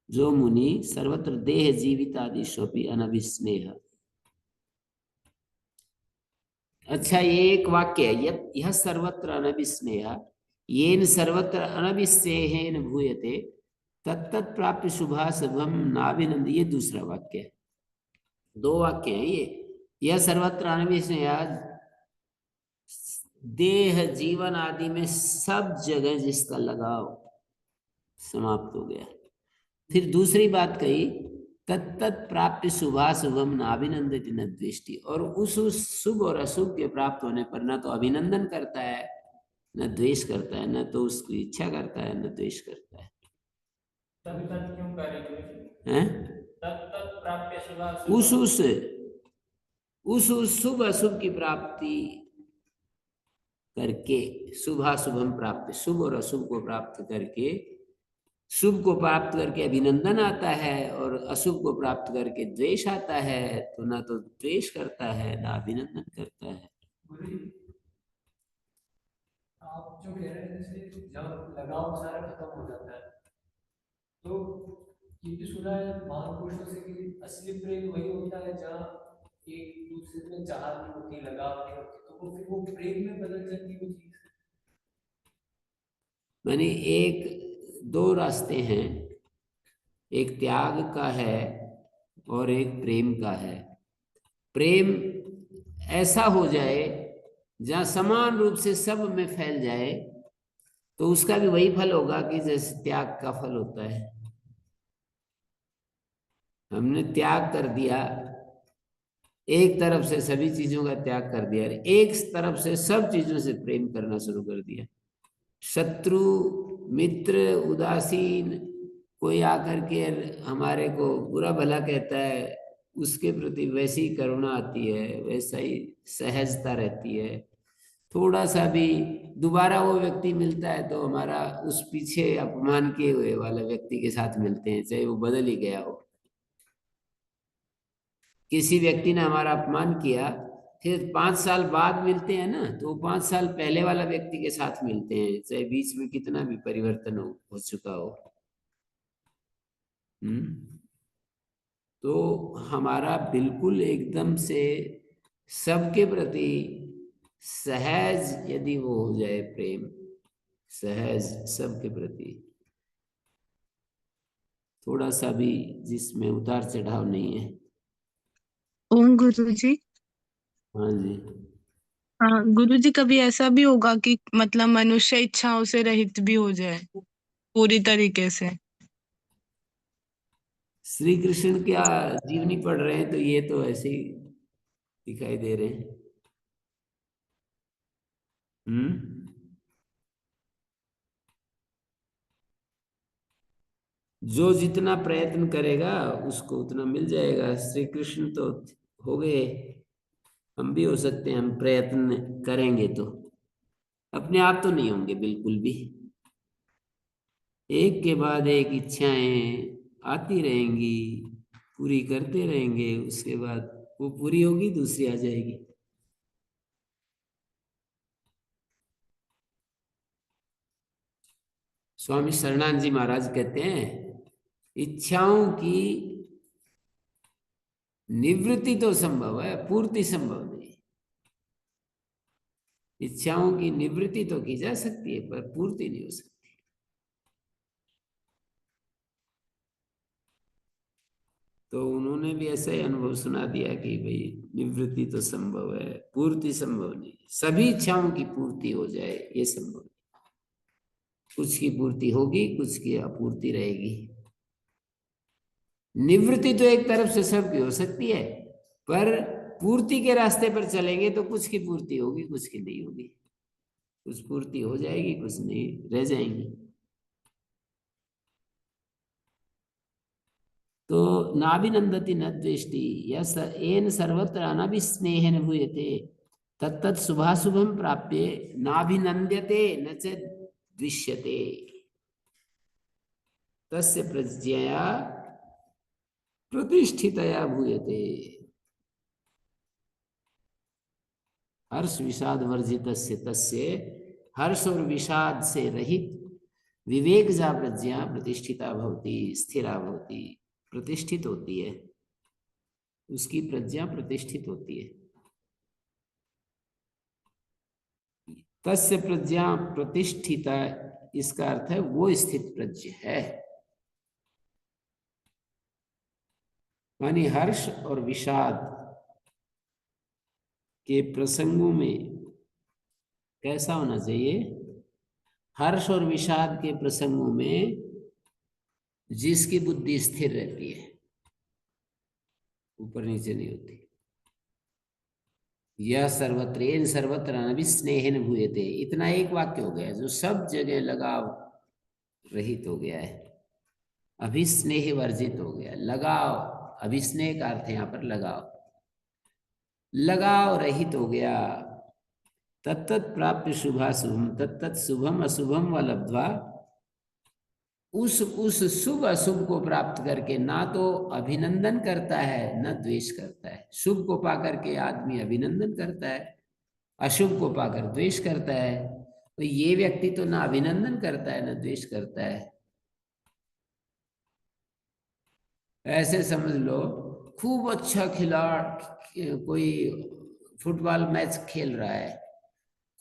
जो मुनि सर्वत्र देह जीवित आदि शोपी अनभिस्नेह। अच्छा, ये एक वाक्य है, यह सर्वत्र अनभिस्नेह येन सर्वत्र अनभिस्नेहेन भूयते तत्तत् प्राप्त शुभाशुभम नाभिनंद। ये दूसरा वाक्य है, दो वाक्य है ये। यह सर्वत्र अनभिस्नेह, देह जीवन आदि में सब जगह जिसका लगाव समाप्त हो गया। फिर दूसरी बात कही, तत्तत् प्राप्त शुभाशुभम नाभिनंदति न द्वेष्टि, और उस शुभ और अशुभ के प्राप्त होने पर न तो अभिनंदन करता है, न द्वेष करता है, न तो उसकी इच्छा करता है, न द्वेष करता है। तत्तत् क्यों कह रहे हो? हैं? तत्तत् प्राप्य शुभाशुभम, उस शुभ अशुभ की प्राप्ति करके, शुभाशुभम प्राप्त, शुभ और अशुभ को प्राप्त करके, शुभ को प्राप्त करके अभिनंदन आता है और अशुभ को प्राप्त करके द्वेष आता है। तो ना तो द्वेष करता है ना अभिनंदन करता है। आप जो कह रहे हैं जैसे जब लगाव सारा खत्म हो जाता है, तो ये भी सुना है महापुरुषों से कि असली प्रेम वही होता है जहाँ एक दूसरे में चाह नहीं होती, लगाव नहीं होती, तो वो फिर वो प्रेम में बदल जाती है वो चीज। मैंने एक दो रास्ते हैं, एक त्याग का है और एक प्रेम का है। प्रेम ऐसा हो जाए जहां समान रूप से सब में फैल जाए, तो उसका भी वही फल होगा कि जैसे त्याग का फल होता है। हमने त्याग कर दिया, एक तरफ से सभी चीजों का त्याग कर दिया, एक तरफ से सब चीजों से प्रेम करना शुरू कर दिया। शत्रु, मित्र, उदासीन, कोई आकर के हमारे को बुरा भला कहता है, उसके प्रति वैसी करुणा आती है, वैसा ही सहजता रहती है। थोड़ा सा भी दोबारा वो व्यक्ति मिलता है तो हमारा उस पीछे अपमान किए हुए वाले व्यक्ति के साथ मिलते हैं, चाहे वो बदल ही गया हो। किसी व्यक्ति ने हमारा अपमान किया, फिर 5 साल बाद मिलते हैं ना, तो 5 साल पहले वाला व्यक्ति के साथ मिलते हैं, चाहे बीच में कितना भी परिवर्तन हो चुका हो। तो हमारा बिल्कुल एकदम से सबके प्रति सहज यदि वो हो जाए, प्रेम सहज सबके प्रति, थोड़ा सा भी जिसमें उतार चढ़ाव नहीं है। ओम गुरुजी। हाँ जी। हाँ गुरुजी, कभी ऐसा भी होगा कि मतलब मनुष्य इच्छाओं से रहित भी हो जाए पूरी तरीके से? श्री कृष्ण क्या जीवनी पढ़ रहे हैं तो ये तो ऐसे ही दिखाई दे रहे हैं। जो जितना प्रयत्न करेगा उसको उतना मिल जाएगा। श्री कृष्ण तो हो गए, हम भी हो सकते हैं, हम प्रयत्न करेंगे तो। अपने आप तो नहीं होंगे बिल्कुल भी, एक के बाद एक इच्छाएं आती रहेंगी, पूरी करते रहेंगे, उसके बाद वो पूरी होगी, दूसरी आ जाएगी। स्वामी शरणानंद जी महाराज कहते हैं, इच्छाओं की निवृत्ति तो संभव है, पूर्ति संभव नहीं। इच्छाओं की निवृत्ति तो की जा सकती है पर पूर्ति नहीं हो सकती। तो उन्होंने भी ऐसा ही अनुभव सुना दिया कि भाई निवृत्ति तो संभव है, पूर्ति संभव नहीं। सभी इच्छाओं की पूर्ति हो जाए ये संभव नहीं। कुछ की पूर्ति होगी, कुछ की अपूर्ति रहेगी। निवृत्ति तो एक तरफ से सबकी हो सकती है, पर पूर्ति के रास्ते पर चलेंगे तो कुछ की पूर्ति होगी, कुछ की नहीं होगी। कुछ पूर्ति हो जाएगी, कुछ नहीं, रह जाएंगी। तो नाभिनंदति न द्वेष्टि येन सर्वत्र अनभिस्नेहेन भूयते तत्तत् शुभाशुभम प्राप्य नाभिनंद्यते न च द्विष्यते तस्य प्रज्ञया प्रतिष्ठितया भूयते। हर्ष विषाद वर्जित तस्य, हर्ष और विषाद से रहित विवेक जा प्रज्ञा प्रतिष्ठिता भवति, स्थिरा भवति, प्रतिष्ठित होती है, उसकी प्रज्ञा प्रतिष्ठित होती है। तस्य प्रज्ञा प्रतिष्ठिता, इसका अर्थ है वो स्थित प्रज्ञ है। मानी हर्ष और विषाद के प्रसंगों में कैसा होना चाहिए? हर्ष और विषाद के प्रसंगों में जिसकी बुद्धि स्थिर रहती है, ऊपर नीचे नहीं होती। यह सर्वत्र अनभिस्नेहेन भूयते, इतना एक वाक्य हो गया जो सब जगह लगाव रहित हो गया है, अभिस्नेह वर्जित हो गया। लगाव, अभिस्नेह का अर्थ यहाँ पर लगाव, लगाव रहित हो गया। तत्तत् प्राप्य शुभाशुभम, तत्तत् शुभम अशुभम व लब्ध्वा, उस शुभ अशुभ को प्राप्त करके ना तो अभिनंदन करता है न द्वेष करता है। शुभ को पाकर के आदमी अभिनंदन करता है, अशुभ को पाकर द्वेष करता है। तो ये व्यक्ति तो ना अभिनंदन करता है न द्वेष करता है। ऐसे समझ लो, खूब अच्छा खिलाड़ी कोई फुटबॉल मैच खेल रहा है,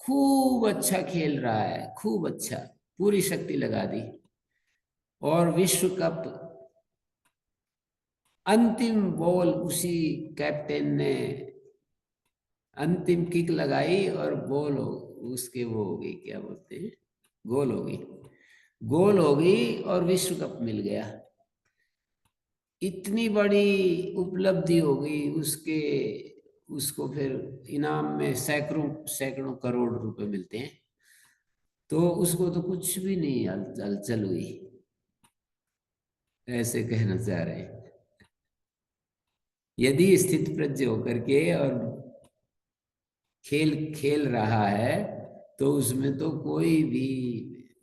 खूब अच्छा खेल रहा है, खूब अच्छा, पूरी शक्ति लगा दी, और विश्व कप अंतिम बॉल उसी कैप्टन ने अंतिम किक लगाई और बॉल हो उसके वो हो गई, क्या बोलते हैं, गोल हो गई, गोल हो गई और विश्व कप मिल गया। इतनी बड़ी उपलब्धि हो गई उसके, उसको फिर इनाम में सैकड़ों सैकड़ों करोड़ रुपए मिलते हैं। तो उसको तो कुछ भी नहीं हलचल हुई, ऐसे कहना चाह रहे हैं। यदि स्थित प्रज्ञ होकर के और खेल खेल रहा है तो उसमें तो कोई भी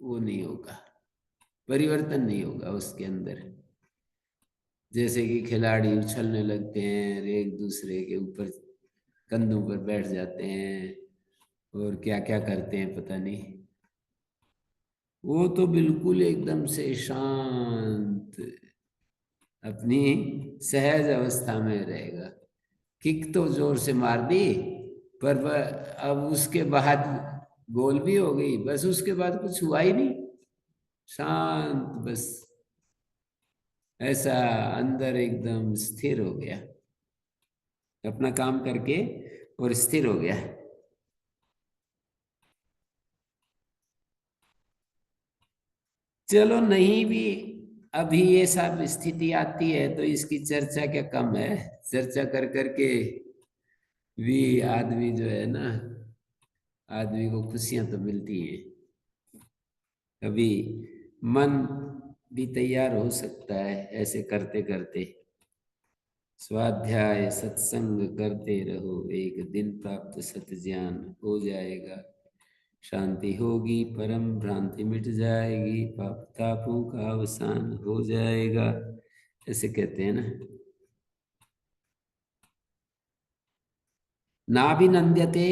वो नहीं होगा, परिवर्तन नहीं होगा उसके अंदर। जैसे कि खिलाड़ी उछलने लगते हैं, एक दूसरे के ऊपर कंधों पर बैठ जाते हैं और क्या क्या करते हैं पता नहीं, वो तो बिल्कुल एकदम से शांत अपनी सहज अवस्था में रहेगा। किक तो जोर से मार दी पर अब उसके बाद गोल भी हो गई, बस उसके बाद कुछ हुआ ही नहीं, शांत बस ऐसा अंदर एकदम स्थिर हो गया, अपना काम करके और स्थिर हो गया। चलो नहीं भी अभी ये सब स्थिति आती है तो इसकी चर्चा क्या कम है, चर्चा कर करके भी आदमी जो है ना, आदमी को खुशियां तो मिलती हैं। कभी मन भी तैयार हो सकता है ऐसे करते करते। स्वाध्याय सत्संग करते रहो, एक दिन प्राप्त सत ज्ञान हो जाएगा, शांति होगी, परम भ्रांति मिट जाएगी, पाप तापों का अवसान हो जाएगा, ऐसे कहते हैं ना। नाभिनंद्यते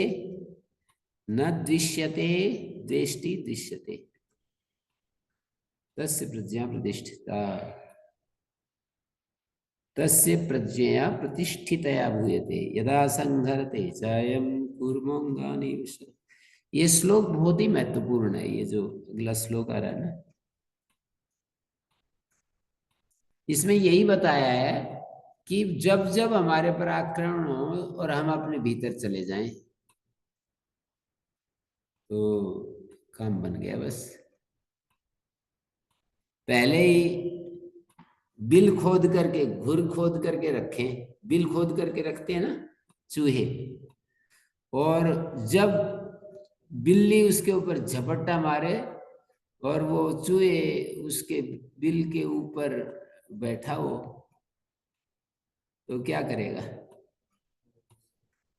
न दृश्यते दृष्टि दृश्यते तस्य प्रज्ञा प्रतिष्ठिता, तस्य प्रज्ञया प्रतिष्ठितया भूयते यदा संघरते चायं कूर्मोऽङ्गानि विशति। ये श्लोक बहुत ही महत्वपूर्ण है, ये जो अगला श्लोक आ रहा है ना, इसमें यही बताया है कि जब जब हमारे पर आक्रमण हो और हम अपने भीतर चले जाएं तो काम बन गया बस। पहले ही बिल खोद करके, घुर खोद करके रखें, बिल खोद करके रखते हैं ना चूहे, और जब बिल्ली उसके ऊपर झपट्टा मारे और वो चूहे उसके बिल के ऊपर बैठा हो तो क्या करेगा,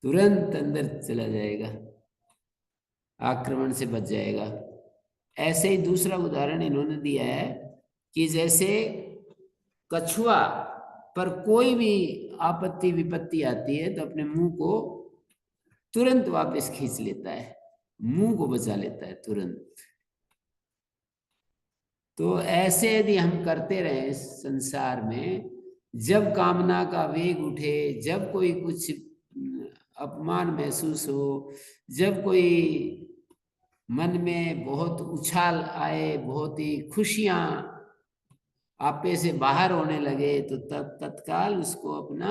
तुरंत अंदर चला जाएगा, आक्रमण से बच जाएगा। ऐसे ही दूसरा उदाहरण इन्होंने दिया है कि जैसे कछुआ पर कोई भी आपत्ति विपत्ति आती है तो अपने मुंह को तुरंत वापस खींच लेता है, मुंह को बचा लेता है तुरंत। तो ऐसे यदि हम करते रहे संसार में, जब कामना का वेग उठे, जब कोई कुछ अपमान महसूस हो, जब कोई मन में बहुत उछाल आए, बहुत ही खुशियां आपे से बाहर होने लगे, तो तब तत्काल उसको अपना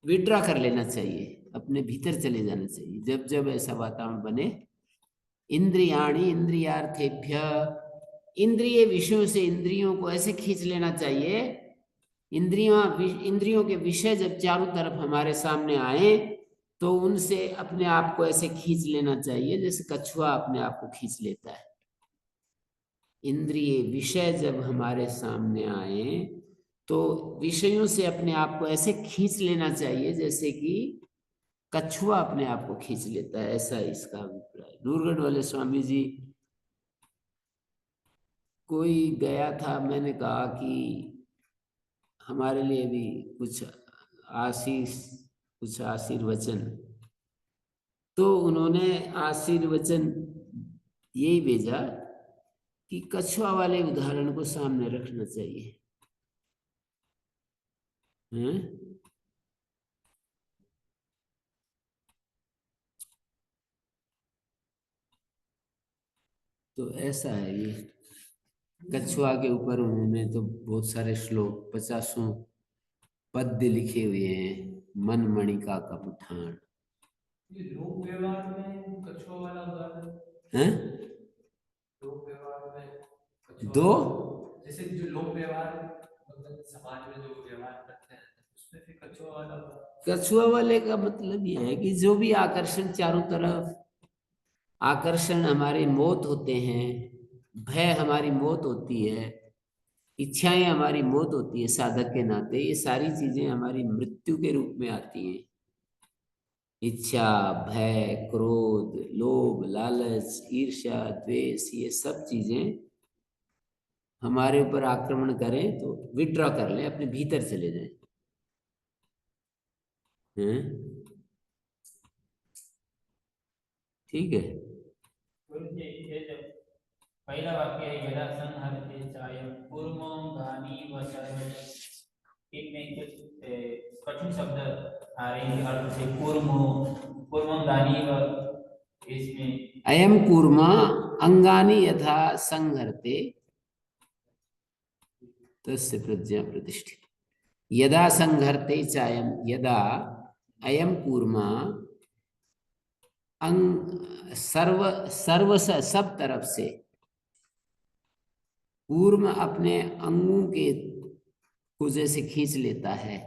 विड्रॉ कर लेना चाहिए, अपने भीतर चले जाना चाहिए। जब जब ऐसा वातावरण बने, इंद्रियाणि इंद्रियार्थेभ्य, इंद्रिय विषयों से इंद्रियों को ऐसे खींच लेना चाहिए। इंद्रियों के विषय जब चारों तरफ हमारे सामने आए तो उनसे अपने आप को ऐसे खींच लेना चाहिए जैसे कछुआ अपने आप को खींच लेता है। इंद्रिय विषय जब हमारे सामने आए तो विषयों से अपने आप को ऐसे खींच लेना चाहिए जैसे कि कछुआ अपने आप को खींच लेता है, ऐसा इसका अभिप्राय। नूरगढ़ वाले स्वामी जी, कोई गया था, मैंने कहा कि हमारे लिए भी कुछ आशीष, कुछ आशीर्वचन, तो उन्होंने आशीर्वचन यही भेजा कि कछुआ वाले उदाहरण को सामने रखना चाहिए। हैं? तो ऐसा है ये। कछुआ के ऊपर उन्होंने तो बहुत सारे श्लोक 50 पद्य लिखे हुए हैं। मन मणिका कपठान ये लोक व्यवहार में कछुआ वाला उदाहरण है। लोक व्यवहार में कछुआ दो जैसे जो लोक व्यवहार मतलब समाज में जो व्यवहार करते हैं उसमें फिर कछुआ वाला कछुआ वाले का मतलब यह है कि जो भी आकर्षण चारों तरफ, आकर्षण हमारे मौत होते हैं, भय हमारी मौत होती है, इच्छाएं हमारी मौत होती है साधक के नाते, ये सारी चीजें हमारी मृत्यु के रूप में आती हैं। इच्छा, भय, क्रोध, लोभ, लालच, ईर्ष्या, द्वेष, ये सब चीजें हमारे ऊपर आक्रमण करें तो विड्रॉ कर लें, अपने भीतर चले जाएं। ठीक है। गुरुजी ये जो पहला वाक्य है यदा संहरते चायं कूर्मोऽङ्गानि व सर्वश, इनमें कुछ कठिन शब्द आ रहे हैं अर्थ से कूर्मोऽङ्गानि व, इसमें अयम कूर्मा अंगानि यथा संहरते तस्य प्रज्ञा प्रतिष्ठित। यदा संहरते चायम, यदा अयम कूर्मा अंग सर्व सब तरफ से, कूर्म अपने अंगों के को जैसे खींच लेता है,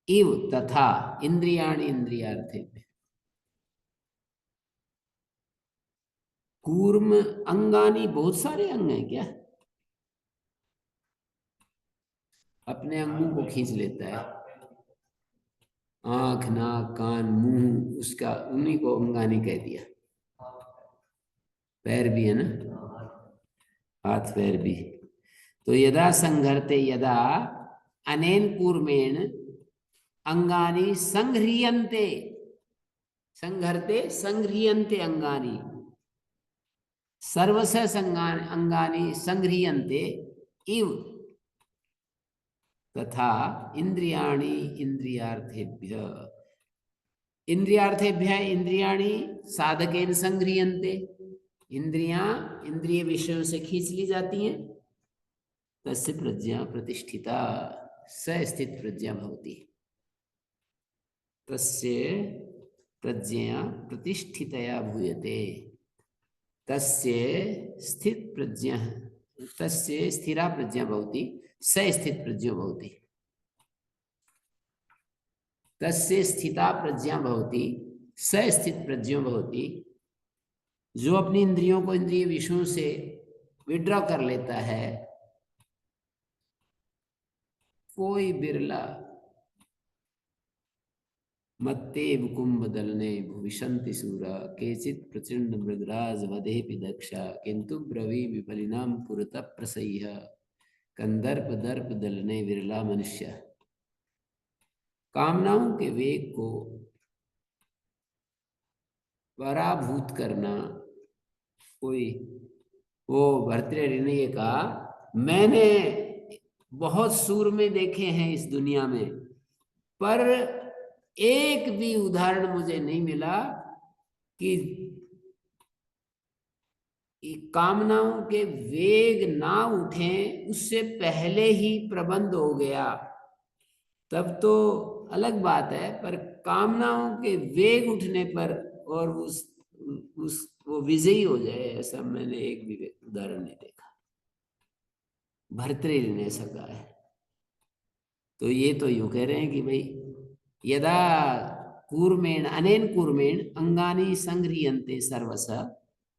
इव तथा इंद्रियाणि इंद्रियार्थे, कूर्म अंगानी बहुत सारे अंग हैं क्या, अपने अंगों को खींच लेता है, आंख, नाक, कान, मुंह, उसका उन्हीं को अंगानी कह दिया। पैर भी है ना, हाथ पैर भी। तो यदा संघरते, यदा अनेन कूर्मेण अंगानी संघ्रियन्ते, संघरते संघ्रियन्ते अंगानी, सर्वश अंगानी संघ्रियन्ते इव तथा इंद्रियाणि इंद्रियार्थेभ्य, इंद्रियार्थेभ्य इंद्रियाणि साधकेन संघ्रियन्ते, इंद्रियां इंद्रिय विषयों से खींच ली जाती हैं। तस्य प्रज्ञा प्रतिष्ठिता, स्थित प्रज्ञा भवति। तस्य प्रज्ञा प्रतिष्ठितया भूयते, तस्य स्थित प्रज्ञा, तस्य स्थिरा प्रज्ञा भवति, स्थित प्रज्ञा भवति। तस्य स्थिता प्रज्ञा भवति, स्थित प्रज्ञा भवति। जो अपनी इंद्रियों को इंद्रिय विषयों से विड्रॉ कर लेता है, कोई बिरला, मत्ते कुंभ दलने भविष्यन्ति सूरा, केचित् प्रचंड मृगराज वधेपि दक्षा, किंतु ब्रवी विफलिनाम पुरतः प्रसह्य, कंदर्प दर्प दलने विरला मनुष्य। कामनाओं के वेग को पराभूत करना कोई, वो भर्तृहरि ने ये कहा, मैंने बहुत सूरमे देखे हैं इस दुनिया में, पर एक भी उदाहरण मुझे नहीं मिला कि कामनाओं के वेग ना उठे उससे पहले ही प्रबंध हो गया, तब तो अलग बात है, पर कामनाओं के वेग उठने पर और उस वो विजयी हो जाए, ऐसा मैंने एक भी उदाहरण नहीं देखा। भर्तृहरि ने ऐसा कहा है। तो ये तो यूं कह रहे हैं कि भाई यदा कूर्मेण अनेन कूर्मेण अंगानि संघ्रियन्ते सर्वश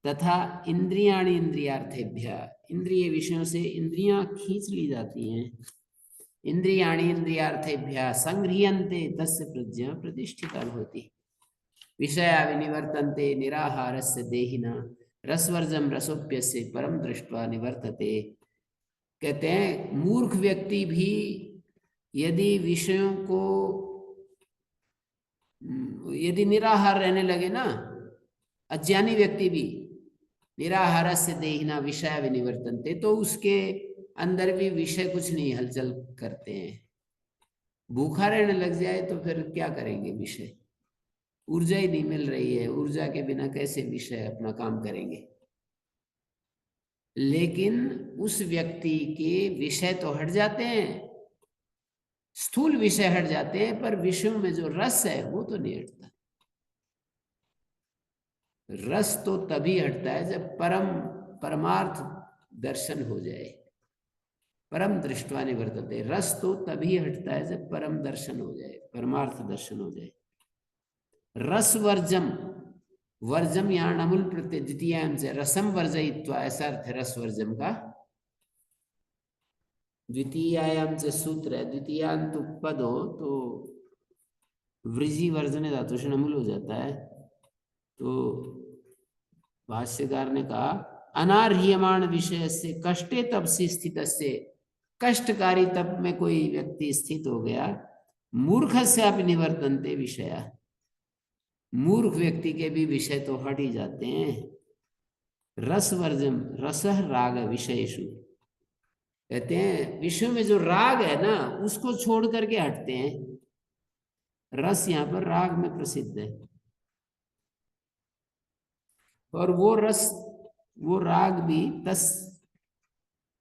तथा इंद्रियाणि इंद्रियार्थेभ्य, इंद्रिय विषयों से इंद्रियां खींच ली जाती हैं, इंद्रियाणि इंद्रियार्थेभ्य संघ्रियन्ते तस्य प्रज्ञा प्रतिष्ठिता भवति। विषया विनिवर्तन्ते निराहारस्य देहिना, रसवर्जम रसोप्यस्य परम दृष्ट्वा निवर्तते। कहते हैं मूर्ख व्यक्ति भी यदि विषयों को, यदि निराहार रहने लगे ना, अज्ञानी व्यक्ति भी, निराहारस्य देहिना विषया विनिवर्तन्ते, तो उसके अंदर भी विषय कुछ नहीं हलचल करते हैं। भूखा रहने लग जाए तो फिर क्या करेंगे, विषय, ऊर्जा ही नहीं मिल रही है, ऊर्जा के बिना कैसे विषय अपना काम करेंगे। लेकिन उस व्यक्ति के विषय तो हट जाते हैं, स्थूल विषय हट जाते हैं, पर विषयों में जो रस है वो तो नहीं हटता। रस तो तभी हटता है जब परमार्थ दर्शन हो जाए। परम दृष्ट्वा निवर्तते, रस तो तभी हटता है जब परम दर्शन हो जाए, परमार्थ दर्शन हो जाए। रस वर्जम, वर्जम यहाँ अमूल प्रत्यय द्वितीयांश से रसम वर्जयित्वा, ऐसा अर्थ है रस वर्जम का। द्वितीयायाम से सूत्र है, द्वितीयांत पद हो तो वृजी वर्जने धातु से अमूल हो जाता है। तो भाष्यकार ने कहा अनार्ह्यमाण विषय से कष्टे तप से स्थित से, कष्टकारी तप में कोई व्यक्ति स्थित हो गया, मूर्ख से अपनी निवर्तनते विषया, मूर्ख व्यक्ति के भी विषय तो हट ही जाते हैं। रस वर्जम, रस राग विषयेषु, कहते हैं विषयों में जो राग है ना उसको छोड़ करके हटते हैं। रस यहाँ पर राग में प्रसिद्ध है, और वो रस, वो राग भी तस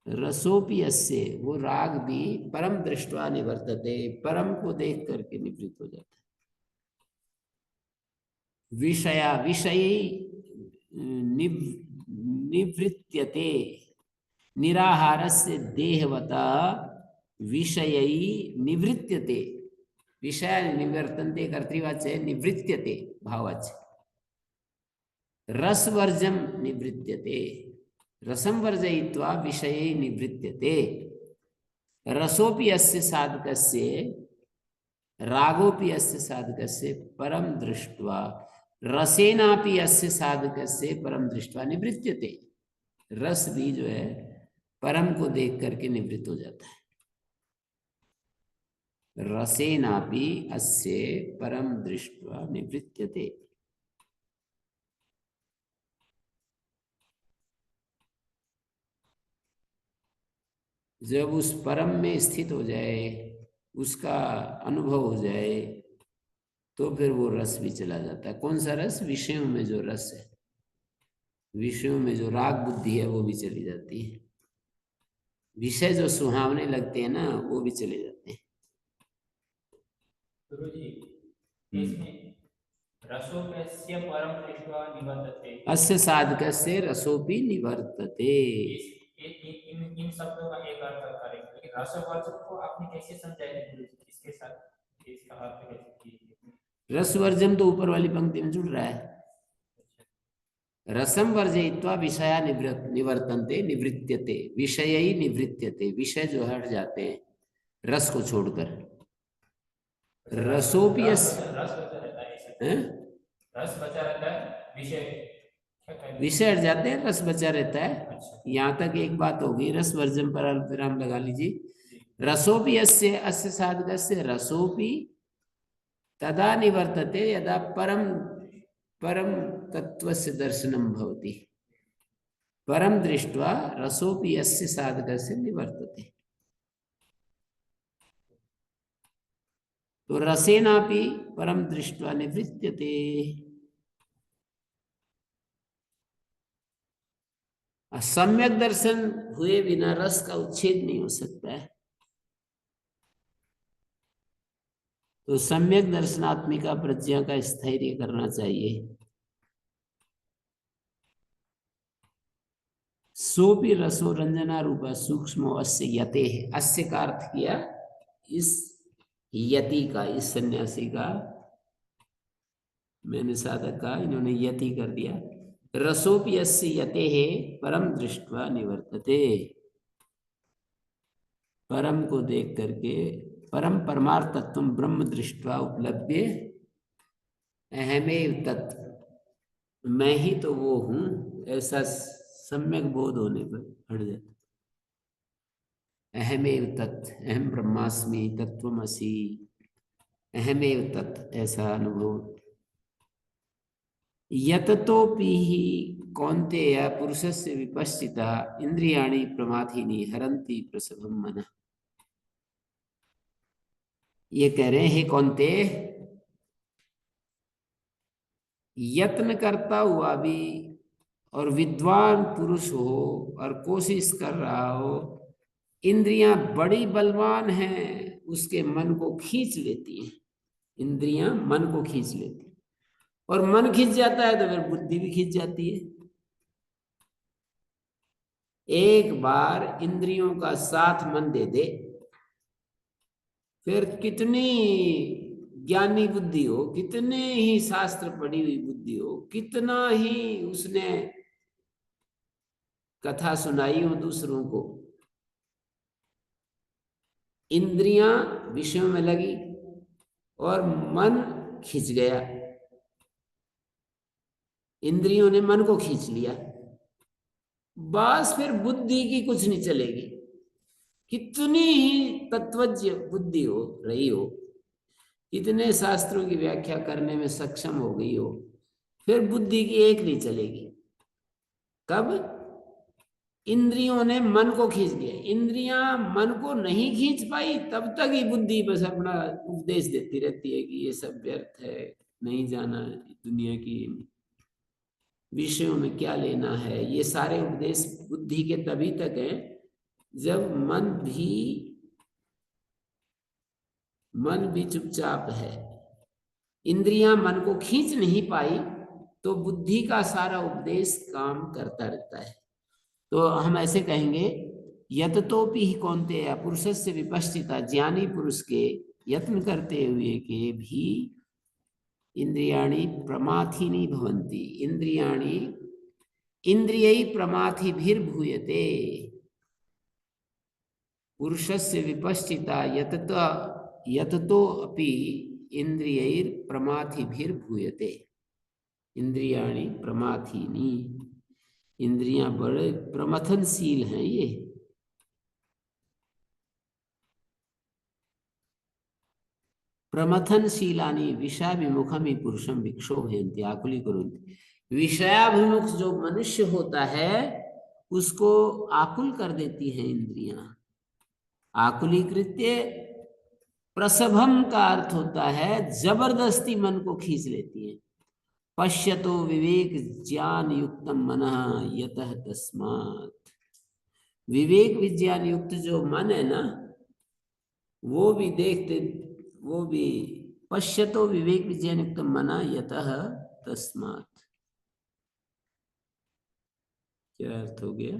रसोपि अस्य, वो राग भी परम दृष्ट्वा निवर्तते, परम को देख करके निवृत्त हो जाता है। विषया विषयी निवृत्यते, निराहारस्य देहवता विषयी निवृत्यते, विषय निवर्तन्ते कर्तृवाच्य निवृत्यते भाववाच्य। रसवर्जम निवृत्यते, रसम वर्जयित्वा विषये निवृत्यते। रसोपि अस्य साधकस्य रागोपि अस्य साधकस्य परम दृष्ट्वा, रसेनापि अस्य साधकस्य परम दृष्ट्वा निवृत्यते। रस भी जो है परम को देख करके निवृत्त हो जाता है। रसेनापि अस्य परम दृष्ट्वा निवृत्यते। जब उस परम में स्थित हो जाए, उसका अनुभव हो जाए, तो फिर वो रस भी चला जाता है। कौन सा रस? विषयों में जो रस है, विषयों में जो राग बुद्धि है वो भी चली जाती है। विषय जो सुहावने लगते हैं ना वो भी चले जाते हैं। गुरुजी, इसमें रसोपस्य परम दृष्ट्वा निवर्तते, अस्य साधकस्य रसोपि निवर्तते। इन शब्दों का एक अर्थ करेंगे, लेकिन रसवर्जन को आपने कैसे समझाया गुरुजी? इसके साथ इसका अर्थ कैसे किया? रसवर्जन तो ऊपर वाली पंक्ति में जुड़ रहा है। रसम वर्जयित्वा विषया निवर्तन्ते निवृत्यते, विषय ही निवृत्यते, विषय जो हट जाते हैं रस को छोड़कर। रसोपि रस बचा रहता है, रस बचा रहता है, विषय हट जाते हैं, रस बचा रहता है। यहाँ तक एक बात होगी, रस वर्जन पर अल्पविराम लगा लीजिए। रसोपि अस्य, अस्य साधकस्य रसोपि तदा निवर्तते यदा परम परम तत्वस्य दर्शनम भवति, परम दृष्ट्वा रसोपि अस्य साधकस्य निवर्तते। तो रसेनापि परम दृष्ट्वा निवृत्यते। सम्यक दर्शन हुए बिना रस का उच्छेद नहीं हो सकता है। तो सम्यक दर्शनात्मिका प्रज्ञा का स्थैर्य करना चाहिए। सोपि रसो रंजना रूपा सूक्ष्म अस्य यते है, अस्य का अर्थ किया इस यति का, इस सन्यासी का। मैंने साधक का, इन्होंने यति कर दिया। रसोपि अस्य यते है परम दृष्ट्वा निवर्तते, परम को देख करके, परम परमार्थ तत्व ब्रह्म दृष्ट्वा उपलब्धे अहमेव तत्, मैं ही तो वो हूं, ऐसा सम्यक बोध होने पर हट जाता। अहमेव तत्, अहम ब्रह्मास्मि तत्वमसि, अहमेव तत्, ऐसा अनुभव। यततोपि ही कौन्तेय पुरुषस्य विपश्चिता इंद्रियाणि प्रमाथिनी हरन्ति प्रसभम मनः। ये कह रहे हैं कौन्तेय, यत्न करता हुआ भी और विद्वान पुरुष हो और कोशिश कर रहा हो, इंद्रियां बड़ी बलवान हैं, उसके मन को खींच लेती हैं। इंद्रियां मन को खींच लेती हैं, और मन खींच जाता है तो फिर बुद्धि भी खींच जाती है। एक बार इंद्रियों का साथ मन दे दे, फिर कितनी ज्ञानी बुद्धि हो, कितने ही शास्त्र पढ़ी हुई बुद्धि हो, कितना ही उसने कथा सुनाई हो दूसरों को, इंद्रियां विषयों में लगी और मन खींच गया, इंद्रियों ने मन को खींच लिया, बस फिर बुद्धि की कुछ नहीं चलेगी। कितनी ही तत्वज्ञ बुद्धि हो रही हो, इतने शास्त्रों की व्याख्या करने में सक्षम हो गई हो, फिर बुद्धि की एक नहीं चलेगी। कब? इंद्रियों ने मन को खींच लिया। इंद्रियां मन को नहीं खींच पाई तब तक ही बुद्धि बस अपना उपदेश देती रहती है कि ये सब व्यर्थ है, नहीं जाना है, दुनिया की विषयों में क्या लेना है। ये सारे उपदेश बुद्धि के तभी तक हैं जब मन भी चुपचाप है। इंद्रियां मन को खींच नहीं पाई तो बुद्धि का सारा उपदेश काम करता रहता है। तो हम ऐसे कहेंगे, यततोपि ही कौन्तेय पुरुषस्य विपश्चिता, ज्ञानी पुरुष के यत्न करते हुए के भी इंद्रियाणि प्रमाथीनि भवन्ति, इंद्रियाणि इंद्रियै प्रमाथिभिर्भूयते। पुरुषस्य विपश्चिता यततो अपि इंद्रियैर प्रमाथिभिर्भूयते। इंद्रियाणि प्रमाथीनि, इंद्रियां बड़े प्रमथनशील हैं। ये प्रमथनशीलानि विषयाभिमुखमि पुरुषम विक्षोभयन्ति आकुली कुरुन्ति। विषयाभिमुख जो मनुष्य होता है उसको आकुल कर देती हैं इंद्रियां। आकुलीकृत्य प्रसभम का अर्थ होता है जबरदस्ती मन को खींच लेती है। पश्यतो विवेक ज्ञान युक्तम मनः यतः तस्मात्। विवेक विज्ञान युक्त जो मन है ना, वो भी पश्यतो विवेक विज्ञान युक्तम मनः यतः तस्मात्। क्या अर्थ हो गया?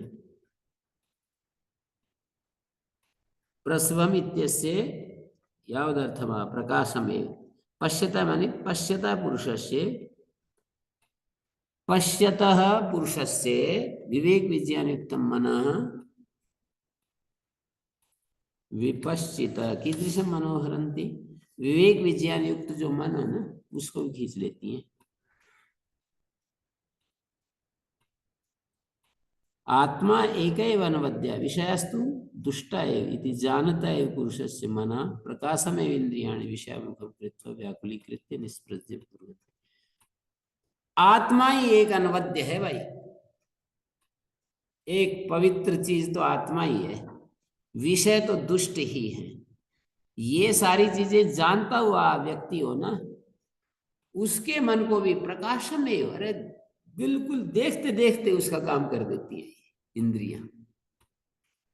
प्रसवम इत्यस्य यावदर्थम प्रकाशमेव। पश्यता माने पश्यता पुरुषस्य, पश्यतः पुरुषस्य विवेक विज्ञान युक्तम मनः विपश्चित कीदृशं मनोहरन्ति। विवेक विज्ञान युक्त जो मन है ना उसको भी खींच लेती है। आत्मा एकैव अनवद्य विषयस्तु दुष्ट एव इति जानता एव पुरुषस्य मनः प्रकाशमेव इंद्रियाणि विषयाभिमुखं कृत्वा व्याकुलीकृत्य निष्प्रज्यं कुर्वन्ति। आत्मा ही एक अनवद्य है भाई, एक पवित्र चीज तो आत्मा ही है, विषय तो दुष्ट ही है। ये सारी चीजें जानता हुआ व्यक्ति हो ना, उसके मन को भी प्रकाशमेव, अरे बिल्कुल देखते देखते उसका काम कर देती है इंद्रियां।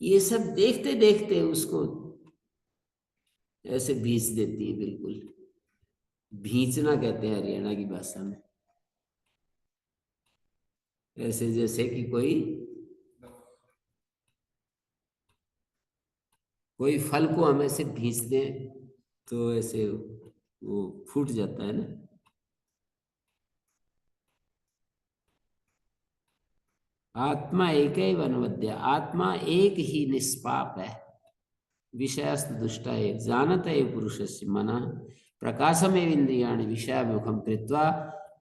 ये सब देखते देखते उसको ऐसे भींच देती है। बिल्कुल भींचना कहते हैं हरियाणा की भाषा में, ऐसे जैसे कि कोई फल को हम ऐसे भींच दें तो ऐसे वो फूट जाता है ना। आत्मा एकैव अनवद्य, आत्मा एक ही निष्पाप है। विषयस्तु दुष्ट एव जानत एव पुरुषस्य मनः प्रकाशमेव इंद्रियाणि विषयाभिमुखं कृत्वा।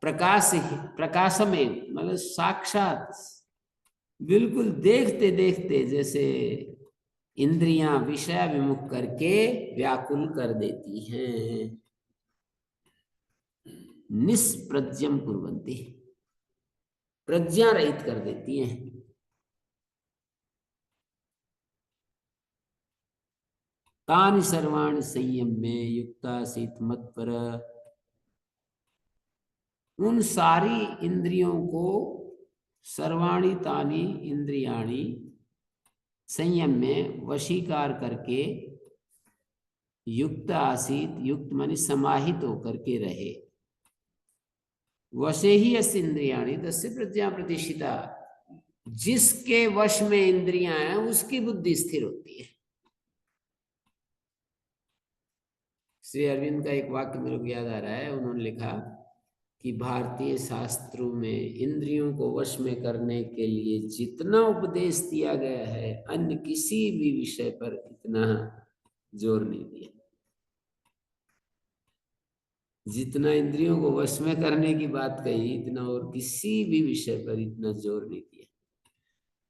प्रकाशमेव मतलब साक्षात बिल्कुल देखते देखते जैसे इंद्रियां विषयाभिमुख करके व्याकुल कर देती हैं। निष्प्रज्यम कुर्वन्ति, प्रज्ञा रहित कर देती हैं। तानि सर्वाणि संयम में युक्ता सीत मत्पर। उन सारी इंद्रियों को सर्वाणी तानी इंद्रियाणी संयम में वशीकार करके युक्त आसीत, युक्त मानी समाहित होकर के रहे। वशे ही अस्य इंद्रियाणी तस्य प्रज्ञा प्रतिष्ठिता, जिसके वश में इंद्रियां हैं उसकी बुद्धि स्थिर होती है। श्री अरविंद का एक वाक्य मेरे को याद आ रहा है, उन्होंने लिखा कि भारतीय शास्त्रों में इंद्रियों को वश में करने के लिए जितना उपदेश दिया गया है, अन्य किसी भी विषय पर इतना जोर नहीं दिया जितना इंद्रियों को वश में करने की बात कही, इतना और किसी भी विषय पर इतना जोर नहीं दिया।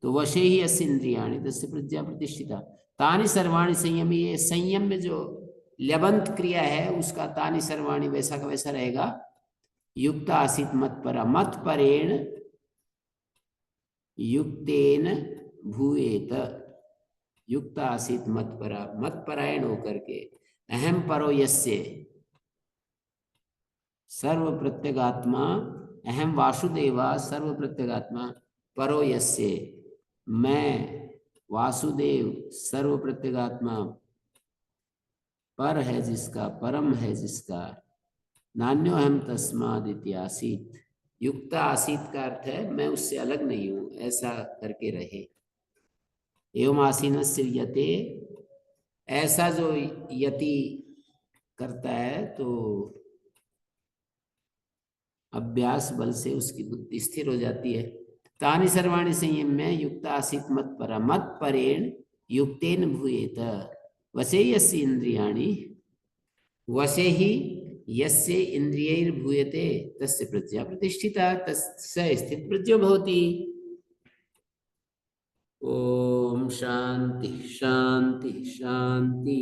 तो वशे ही अस्य इंद्रियाणि तस्य प्रज्ञा प्रतिष्ठिता तानि सर्वाणि संयम, ये संयम में जो ल्यबंत क्रिया है उसका तानि सर्वाणि वैसा का वैसा रहेगा। युक्त आसीत मत्परा, मत्परेण युक्तेन भूयेत, युक्त आसीत मत्परा, मत्परायण होकर के अहम परो यस्य सर्व प्रत्यगात्मा, अहम वासुदेवा सर्व प्रत्यगात्मा परो यस्य, मैं वासुदेव सर्व प्रत्यगात्मा पर है जिसका, परम है जिसका, नान्यो अहम तस्माद इति आसीत। युक्त आसीत का अर्थ है मैं उससे अलग नहीं हूं, ऐसा करके रहे। एवं आसीनस्य यते, ऐसा जो यति करता है तो अभ्यास बल से उसकी बुद्धि स्थिर हो जाती है। तानि सर्वाणि संयम में युक्त आसीत मत्परा, मत्परेण युक्तेन भूयेत, वशे यस्य इंद्रियाणि, वशे ही यस्य इंद्रियैर्भूयते तस्य प्रज्ञा प्रतिष्ठिता तस्य स्थित प्रज्ञो भवति। ओम शांति शांति शांति।